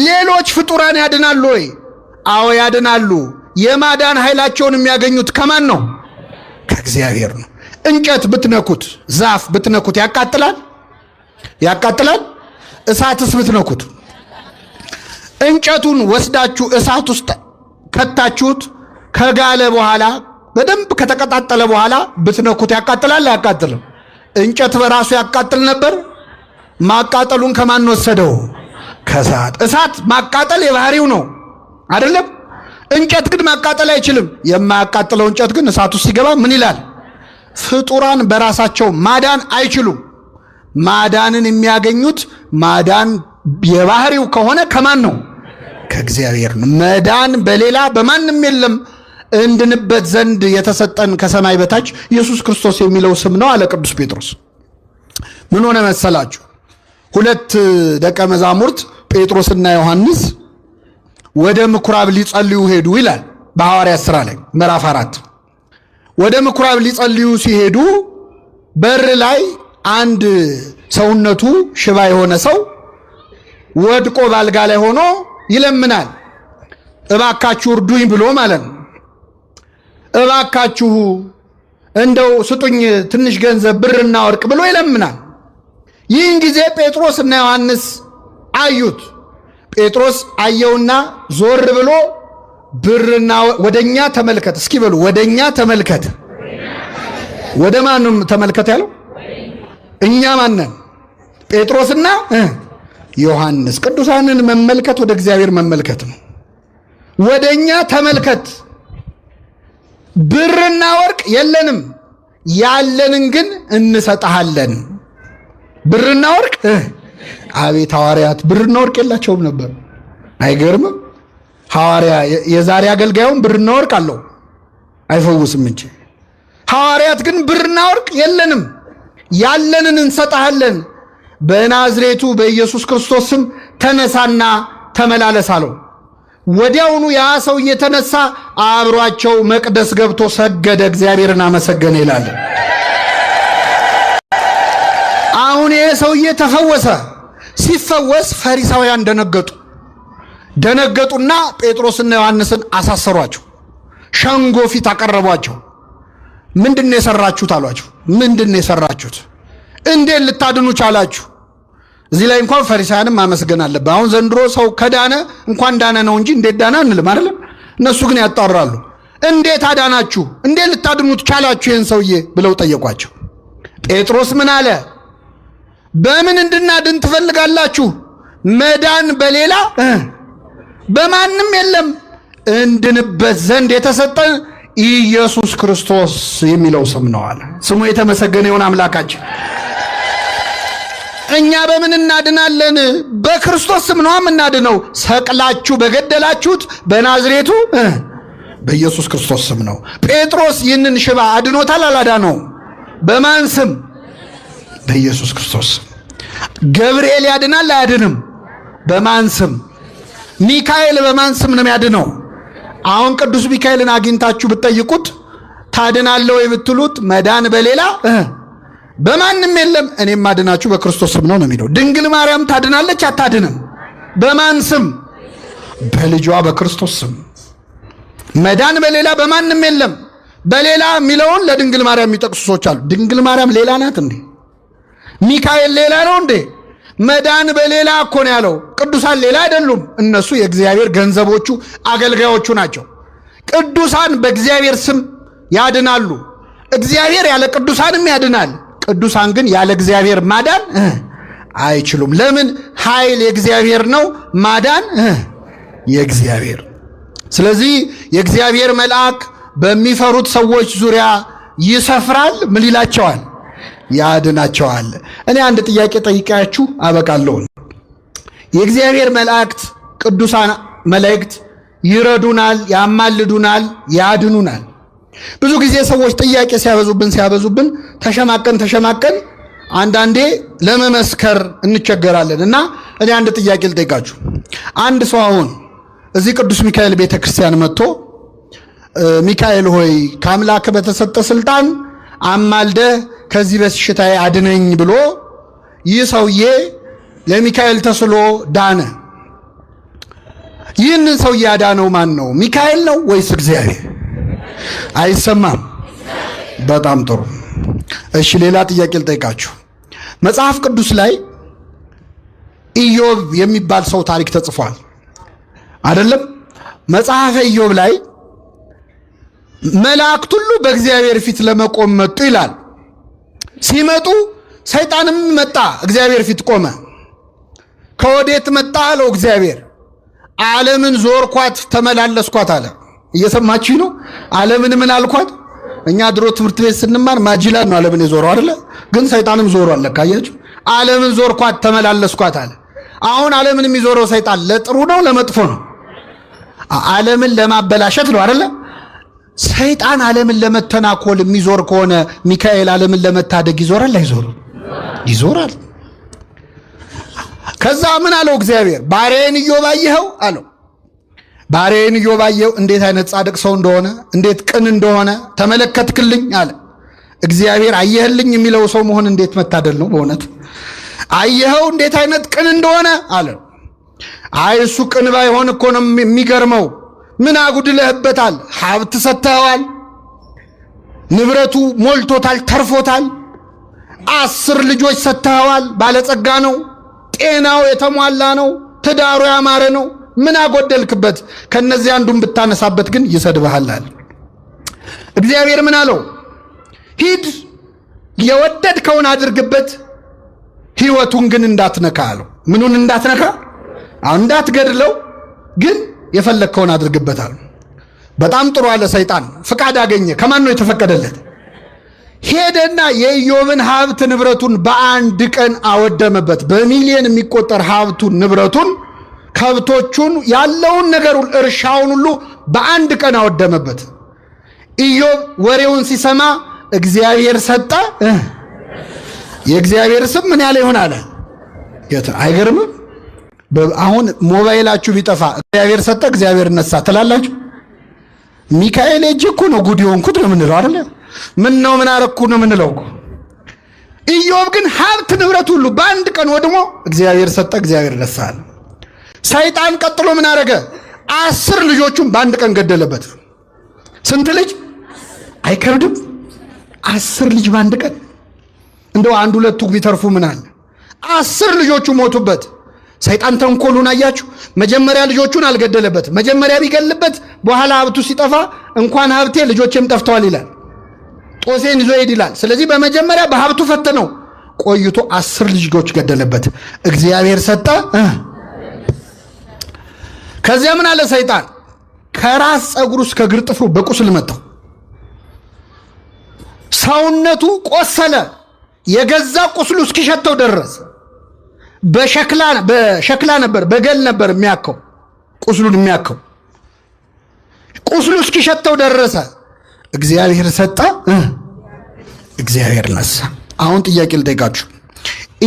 ሌሎች ፍጡራን ያድናሉ ወይ? አዎ ያድናሉ። የማዳን ኃይላቸውን የሚያገኙት ከማን ነው? ከእግዚአብሔር ነው። እንጨት ብትነኩት፣ ዛፍ ብትነኩት ያቃጥላል? ያቃጥላል? እሳትስ ብትነኩት፣ እንጨቱን ወስዳችሁ እሳት ውስጥ ከታችሁት ከጋለ በኋላ በደንብ ከተቀጣጠለ በኋላ ብትነኩት ያቃጥላል? አያቃጥልም? እንጨት በራሱ ያቃጥል ነበር? ማቃጠሉን ከማን ወሰደው? ከእሳት። እሳት ማቃጠል የባህሪው ነው አይደለም? እንጨት ግን ማቃጠል አይችልም። የማያቃጥለው እንጨት ግን እሳት ውስጥ ሲገባ ምን ይላል? ፍጡራን በራሳቸው ማዳን አይችሉም። ማዳንን የሚያገኙት ማዳን የባህሪው ከሆነ ከማን ነው? ከእግዚአብሔር ነው። መዳን በሌላ በማንም የለም። እንድንበት ዘንድ የተሰጠን ከሰማይ በታች ኢየሱስ ክርስቶስ የሚለው ስም ነው አለ ቅዱስ ጴጥሮስ። ምን ሆነ መሰላችሁ? ሁለት ደቀ መዛሙርት ጴጥሮስና ዮሐንስ ወደ ምኩራብ ሊጸልዩ ሄዱ ይላል በሐዋርያት ሥራ ላይ ምዕራፍ 4። ወደ ምኩራብ ሊጸልዩ ሲሄዱ በር ላይ አንድ ሰውነቱ ሽባ የሆነ ሰው ወድቆ ባልጋ ላይ ሆኖ ይለምናል። እባካችሁ እርዱኝ ብሎ ማለት ነው። እባካችሁ እንደው ስጡኝ ትንሽ ገንዘብ ብርና ወርቅ ብሎ ይለምናል። ይህን ጊዜ ጴጥሮስና ዮሐንስ አዩት። ጴጥሮስ አየውና ዞር ብሎ ብርና ወደኛ ተመልከት እስኪ በሉ፣ ወደኛ ተመልከት። ወደ ማንም ተመልከት ያለው እኛ ማነን? ጴጥሮስና ዮሐንስ። ቅዱሳንን መመልከት ወደ እግዚአብሔር መመልከት ነው። ወደኛ ተመልከት፣ ብርና ወርቅ የለንም፣ ያለንን ግን እንሰጣለን። ብርና ወርቅ አቤት! ሐዋርያት ብርና ወርቅ የላቸውም ነበር። አይገርምም? ሐዋርያ የዛሬ አገልጋዩም ብርና ወርቅ አለው አይፈውስም እንጂ፣ ሐዋርያት ግን ብርና ወርቅ የለንም፣ ያለንን እንሰጣለን። በናዝሬቱ በኢየሱስ ክርስቶስ ስም ተነሳና ተመላለስ አለው። ወዲያውኑ ያ ሰውዬ ተነሳ፣ አብሯቸው መቅደስ ገብቶ ሰገደ፣ እግዚአብሔርን አመሰገነ ይላል። አሁን ይሄ ሰውዬ ተፈወሰ። ሲፈወስ ፈሪሳውያን ደነገጡና ጴጥሮስና ዮሐንስን አሳሰሯቸው። ሸንጎ ፊት አቀረቧቸው። ምንድነው የሰራችሁት አሏቸው። ምንድነው የሰራችሁት? እንዴት ልታድኑ ቻላችሁ? እዚህ ላይ እንኳን ፈሪሳውያንም ማመስገን አለበት። አሁን ዘንድሮ ሰው ከዳነ እንኳን ዳነ ነው እንጂ እንዴት ዳነ አንልም አይደለም። እነሱ ግን ያጣራሉ። እንዴት አዳናችሁ? እንዴት ልታድኑት ቻላችሁ ይህን ሰውዬ ብለው ጠየቋቸው። ጴጥሮስ ምን አለ? በምን እንድናድን ትፈልጋላችሁ? መዳን በሌላ በማንም የለም፣ እንድንበት ዘንድ የተሰጠን ኢየሱስ ክርስቶስ የሚለው ስም ነው አለ። ስሙ የተመሰገነ ይሁን አምላካችን። እኛ በምን እናድናለን? በክርስቶስ ስም ነው የምናድነው። ሰቅላችሁ በገደላችሁት በናዝሬቱ በኢየሱስ ክርስቶስ ስም ነው። ጴጥሮስ ይህንን ሽባ አድኖታል አላዳነው? በማን ስም? በኢየሱስ ክርስቶስ። ገብርኤል ያድናል አያድንም? በማን ስም? ሚካኤል በማን ስም ነው ያድነው? አሁን ቅዱስ ሚካኤልን አግኝታችሁ ብትጠይቁት ታድናለህ ወይ ብትሉት መዳን በሌላ በማንም የለም፣ እኔም ማድናችሁ በክርስቶስ ስም ነው የሚለው። ድንግል ማርያም ታድናለች አታድንም? በማን ስም? በልጇ በክርስቶስ ስም። መዳን በሌላ በማንም የለም። በሌላ የሚለውን ለድንግል ማርያም የሚጠቅሱ ሰዎች አሉ። ድንግል ማርያም ሌላ ናት እንዴ? ሚካኤል ሌላ ነው እንዴ? መዳን በሌላ እኮ ነው ያለው። ቅዱሳን ሌላ አይደሉም። እነሱ የእግዚአብሔር ገንዘቦቹ አገልጋዮቹ ናቸው። ቅዱሳን በእግዚአብሔር ስም ያድናሉ። እግዚአብሔር ያለ ቅዱሳንም ያድናል። ቅዱሳን ግን ያለ እግዚአብሔር ማዳን አይችሉም። ለምን? ኃይል የእግዚአብሔር ነው፣ ማዳን የእግዚአብሔር። ስለዚህ የእግዚአብሔር መልአክ በሚፈሩት ሰዎች ዙሪያ ይሰፍራል። ምን ይላቸዋል? ያድናቸዋል። እኔ አንድ ጥያቄ ጠይቃችሁ አበቃለሁ። የእግዚአብሔር መላእክት ቅዱሳን መላእክት ይረዱናል፣ ያማልዱናል፣ ያድኑናል። ብዙ ጊዜ ሰዎች ጥያቄ ሲያበዙብን ተሸማቀን አንዳንዴ ለመመስከር እንቸገራለን። እና እኔ አንድ ጥያቄ ልጠይቃችሁ። አንድ ሰው አሁን እዚህ ቅዱስ ሚካኤል ቤተክርስቲያን መጥቶ ሚካኤል ሆይ ከአምላክ በተሰጠ ስልጣን አማልደ ከዚህ በሽታዬ አድነኝ ብሎ ይህ ሰውዬ ለሚካኤል ተስሎ ዳነ። ይህንን ሰውዬ ያዳነው ማን ነው? ሚካኤል ነው ወይስ እግዚአብሔር? አይሰማም። በጣም ጥሩ። እሺ ሌላ ጥያቄ ልጠይቃችሁ። መጽሐፍ ቅዱስ ላይ ኢዮብ የሚባል ሰው ታሪክ ተጽፏል አይደለም? መጽሐፈ ኢዮብ ላይ መላእክት ሁሉ በእግዚአብሔር ፊት ለመቆም መጡ ይላል። ሲመጡ ሰይጣንም መጣ፣ እግዚአብሔር ፊት ቆመ። ከወዴት መጣ አለው እግዚአብሔር። ዓለምን ዞርኳት ተመላለስኳት አለ። እየሰማችሁ ነው? ዓለምን ምን አልኳት? እኛ ድሮ ትምህርት ቤት ስንማር ማጅላን ነው ዓለምን የዞረው አይደለ? ግን ሰይጣንም ዞሯል ለካ። አያችሁ? ዓለምን ዞርኳት ተመላለስኳት አለ። አሁን ዓለምን የሚዞረው ሰይጣን ለጥሩ ነው ለመጥፎ ነው? ዓለምን ለማበላሸት ነው አይደለ? ሰይጣን ዓለምን ለመተናኮል የሚዞር ከሆነ ሚካኤል ዓለምን ለመታደግ ይዞራል አይዞርም? ይዞራል። ከዛ ምን አለው እግዚአብሔር? ባሪያዬን ኢዮብ አየኸው አለው። ባሪያዬን ኢዮብ አየኸው፣ እንዴት አይነት ጻድቅ ሰው እንደሆነ እንዴት ቅን እንደሆነ ተመለከትክልኝ አለ። እግዚአብሔር አየህልኝ የሚለው ሰው መሆን እንዴት መታደል ነው በእውነት። አየኸው እንዴት አይነት ቅን እንደሆነ አለ። አይ እሱ ቅን ባይሆን እኮ ነው የሚገርመው። ምን አጉድለህበታል? ሀብት ሰጥተኸዋል፣ ንብረቱ ሞልቶታል፣ ተርፎታል። 10 ልጆች ሰጥተኸዋል፣ ባለጸጋ ነው፣ ጤናው የተሟላ ነው፣ ትዳሩ ያማረ ነው። ምን አጎደልክበት? ከነዚህ አንዱን ብታነሳበት ግን ይሰድብሃል አለ። እግዚአብሔር ምን አለው? ሂድ የወደድከውን አድርግበት፣ ሕይወቱን ግን እንዳትነካ አለው። ምኑን እንዳትነካ? እንዳትገድለው፣ ግን የፈለግከውን አድርግበታል። በጣም ጥሩ አለ። ሰይጣን ፍቃድ አገኘ። ከማን ነው የተፈቀደለት? ሄደና የኢዮብን ሀብት ንብረቱን በአንድ ቀን አወደመበት። በሚሊዮን የሚቆጠር ሀብቱን ንብረቱን፣ ከብቶቹን፣ ያለውን ነገር እርሻውን ሁሉ በአንድ ቀን አወደመበት። ኢዮብ ወሬውን ሲሰማ እግዚአብሔር ሰጠ። የእግዚአብሔር ስም ምን ያለ ይሆን አለ። አይገርምም? አሁን ሞባይላችሁ ቢጠፋ እግዚአብሔር ሰጠ እግዚአብሔር ነሳ ትላላችሁ? ሚካኤል እጅ እኮ ነው ጉድ የሆንኩት ነው የምንለው አይደለ? ምን ነው ምን አረኩ ነው የምንለው እኮ። ኢዮብ ግን ሀብት ንብረት ሁሉ በአንድ ቀን ወድሞ እግዚአብሔር ሰጠ እግዚአብሔር ነሳ አለ። ሰይጣን ቀጥሎ ምን አረገ? 10 ልጆቹን በአንድ ቀን ገደለበት። ስንት ልጅ? አይከብድም? 10 ልጅ በአንድ ቀን። እንደው አንድ ሁለቱ ቢተርፉ ምን አለ? 10 ልጆቹ ሞቱበት። ሰይጣን ተንኮሉን አያችሁ? መጀመሪያ ልጆቹን አልገደለበት። መጀመሪያ ቢገልበት በኋላ ሀብቱ ሲጠፋ እንኳን ሀብቴ ልጆቼም ጠፍተዋል ይላል፣ ጦሴን ይዞ ሄድ ይላል። ስለዚህ በመጀመሪያ በሀብቱ ፈተነው፣ ቆይቶ 10 ልጆች ገደለበት። እግዚአብሔር ሰጠ። ከዚያ ምን አለ ሰይጣን? ከራስ ፀጉሩ እስከ እግር ጥፍሩ በቁስል መታው። ሰውነቱ ቆሰለ። የገዛ ቁስሉ እስኪሸተው ደረሰ። በሸክላ ነበር፣ በገል ነበር የሚያከው ቁስሉን የሚያከው። ቁስሉ እስኪሸተው ደረሰ። እግዚአብሔር ሰጠ፣ እግዚአብሔር ነሳ። አሁን ጥያቄ ልጠይቃችሁ።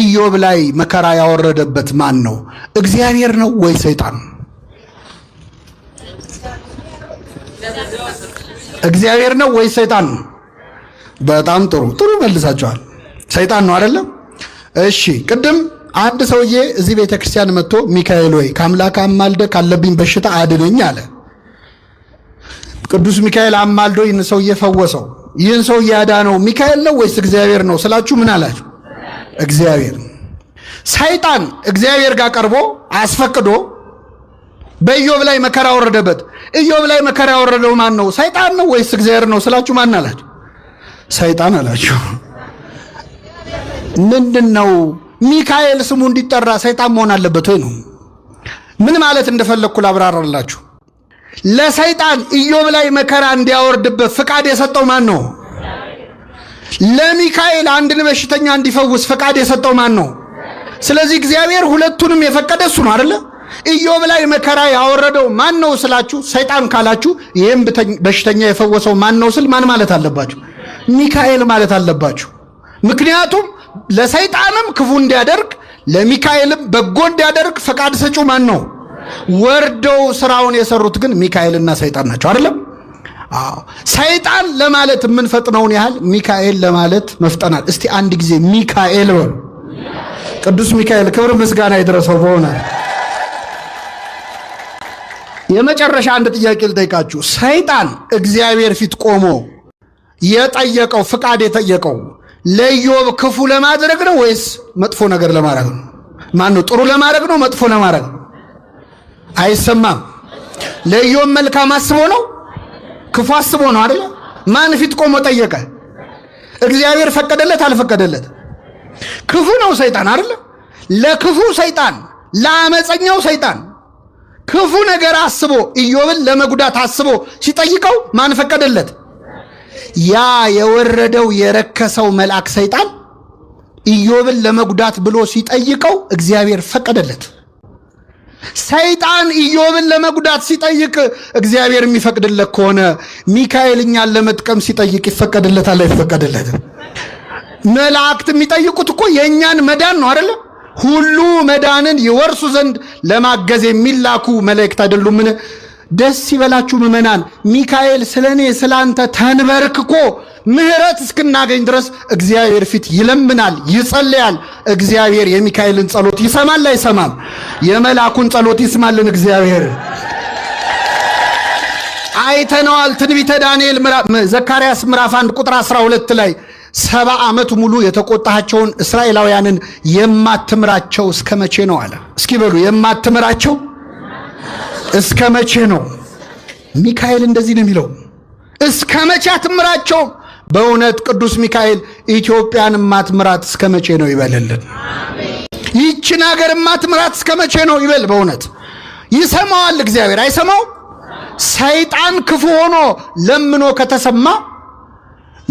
ኢዮብ ላይ መከራ ያወረደበት ማን ነው? እግዚአብሔር ነው ወይ ሰይጣን? እግዚአብሔር ነው ወይ ሰይጣን ነው? በጣም ጥሩ መልሳችኋል። ሰይጣን ነው አይደለም? እሺ ቅድም አንድ ሰውዬ እዚህ ቤተክርስቲያን መጥቶ ሚካኤል ወይ ከአምላክ አማልደ ካለብኝ በሽታ አድነኝ አለ። ቅዱስ ሚካኤል አማልዶ ይህን ሰውዬ ፈወሰው። ይህን ሰውዬ ያዳነው ሚካኤል ነው ወይስ እግዚአብሔር ነው ስላችሁ ምን አላችሁ? እግዚአብሔር። ሰይጣን እግዚአብሔር ጋር ቀርቦ አስፈቅዶ በኢዮብ ላይ መከራ ወረደበት። ኢዮብ ላይ መከራ ያወረደው ማን ነው? ሰይጣን ነው ወይስ እግዚአብሔር ነው ስላችሁ ማን አላችሁ? ሰይጣን አላችሁ። ምንድነው ሚካኤል ስሙ እንዲጠራ ሰይጣን መሆን አለበት ወይ ነው? ምን ማለት እንደፈለኩ ላብራራላችሁ። ለሰይጣን ኢዮብ ላይ መከራ እንዲያወርድበት ፍቃድ የሰጠው ማን ነው? ለሚካኤል አንድን በሽተኛ እንዲፈውስ ፍቃድ የሰጠው ማን ነው? ስለዚህ እግዚአብሔር ሁለቱንም የፈቀደ እሱ ነው አይደለ? ኢዮብ ላይ መከራ ያወረደው ማን ነው ስላችሁ ሰይጣን ካላችሁ፣ ይህም በሽተኛ የፈወሰው ማን ነው ስል ማን ማለት አለባችሁ? ሚካኤል ማለት አለባችሁ። ምክንያቱም ለሰይጣንም ክፉ እንዲያደርግ ለሚካኤልም በጎ እንዲያደርግ ፈቃድ ሰጪው ማን ነው? ወርደው ስራውን የሰሩት ግን ሚካኤልና ሰይጣን ናቸው አይደለም? አዎ። ሰይጣን ለማለት የምንፈጥነውን ያህል ሚካኤል ለማለት መፍጠናል። እስቲ አንድ ጊዜ ሚካኤል በሉ። ቅዱስ ሚካኤል ክብር ምስጋና ይድረሰው። በሆነ የመጨረሻ አንድ ጥያቄ ልጠይቃችሁ። ሰይጣን እግዚአብሔር ፊት ቆሞ የጠየቀው ፍቃድ የጠየቀው ለኢዮብ ክፉ ለማድረግ ነው ወይስ መጥፎ ነገር ለማድረግ ነው? ማን ነው? ጥሩ ለማድረግ ነው መጥፎ ለማድረግ ነው? አይሰማም። ለኢዮብ መልካም አስቦ ነው ክፉ አስቦ ነው አይደል? ማን ፊት ቆሞ ጠየቀ? እግዚአብሔር ፈቀደለት አልፈቀደለት? ክፉ ነው ሰይጣን አይደል? ለክፉ ሰይጣን ለአመፀኛው ሰይጣን ክፉ ነገር አስቦ ኢዮብን ለመጉዳት አስቦ ሲጠይቀው ማን ፈቀደለት? ያ የወረደው የረከሰው መልአክ ሰይጣን ኢዮብን ለመጉዳት ብሎ ሲጠይቀው እግዚአብሔር ፈቀደለት። ሰይጣን ኢዮብን ለመጉዳት ሲጠይቅ እግዚአብሔር የሚፈቅድለት ከሆነ ሚካኤል እኛን ለመጥቀም ሲጠይቅ ይፈቀድለታል አይፈቀድለትም? መላእክት የሚጠይቁት እኮ የእኛን መዳን ነው አይደለ? ሁሉ መዳንን ይወርሱ ዘንድ ለማገዝ የሚላኩ መላእክት አይደሉምን? ደስ ይበላችሁ ምእመናን፣ ሚካኤል ስለኔ ስላንተ ተንበርክኮ ምህረት እስክናገኝ ድረስ እግዚአብሔር ፊት ይለምናል፣ ይጸልያል። እግዚአብሔር የሚካኤልን ጸሎት ይሰማል አይሰማም? የመላኩን ጸሎት ይስማልን እግዚአብሔር። አይተነዋል። ትንቢተ ዳንኤል ዘካርያስ ምዕራፍ 1 ቁጥር 12 ላይ 70 ዓመት ሙሉ የተቆጣቸውን እስራኤላውያንን የማትምራቸው እስከ መቼ ነው አለ። እስኪ በሉ የማትምራቸው እስከ መቼ ነው? ሚካኤል እንደዚህ ነው የሚለው፣ እስከ መቼ አትምራቸው? በእውነት ቅዱስ ሚካኤል ኢትዮጵያን ማትምራት እስከ መቼ ነው ይበልልን። ይህችን ሀገር ማትምራት እስከ መቼ ነው ይበል። በእውነት ይሰማዋል እግዚአብሔር አይሰማው? ሰይጣን ክፉ ሆኖ ለምኖ ከተሰማ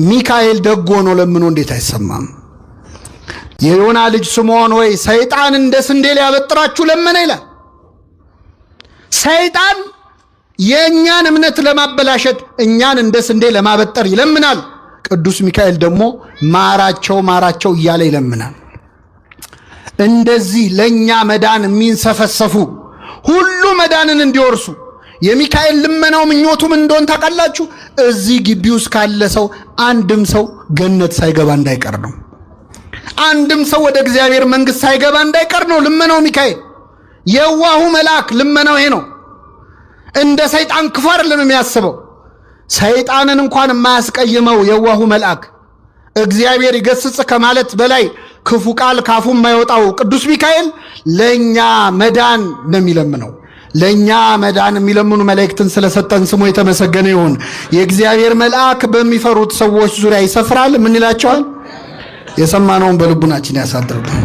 ሚካኤል ደግ ሆኖ ለምኖ እንዴት አይሰማም? የዮና ልጅ ስምዖን ሆይ ሰይጣን እንደ ስንዴ ሊያበጥራችሁ ለመነ ይላል። ሰይጣን የእኛን እምነት ለማበላሸት እኛን እንደ ስንዴ ለማበጠር ይለምናል። ቅዱስ ሚካኤል ደግሞ ማራቸው ማራቸው እያለ ይለምናል። እንደዚህ ለእኛ መዳን የሚንሰፈሰፉ ሁሉ መዳንን እንዲወርሱ የሚካኤል ልመናው ምኞቱም እንደሆን ታውቃላችሁ። እዚህ ግቢ ውስጥ ካለ ሰው አንድም ሰው ገነት ሳይገባ እንዳይቀር ነው። አንድም ሰው ወደ እግዚአብሔር መንግሥት ሳይገባ እንዳይቀር ነው ልመናው ሚካኤል። የዋሁ መልአክ ልመናው ይሄ ነው። እንደ ሰይጣን ክፉ አይደለም የሚያስበው። ሰይጣንን እንኳን የማያስቀይመው የዋሁ መልአክ እግዚአብሔር ይገስጽ ከማለት በላይ ክፉ ቃል ካፉ የማይወጣው ቅዱስ ሚካኤል ለኛ መዳን ነው የሚለምነው። ለኛ መዳን የሚለምኑ መላእክትን ስለሰጠን ስሙ የተመሰገነ ይሁን። የእግዚአብሔር መልአክ በሚፈሩት ሰዎች ዙሪያ ይሰፍራል። ምን ይላቸዋል? የሰማነውን በልቡናችን ያሳድርብን።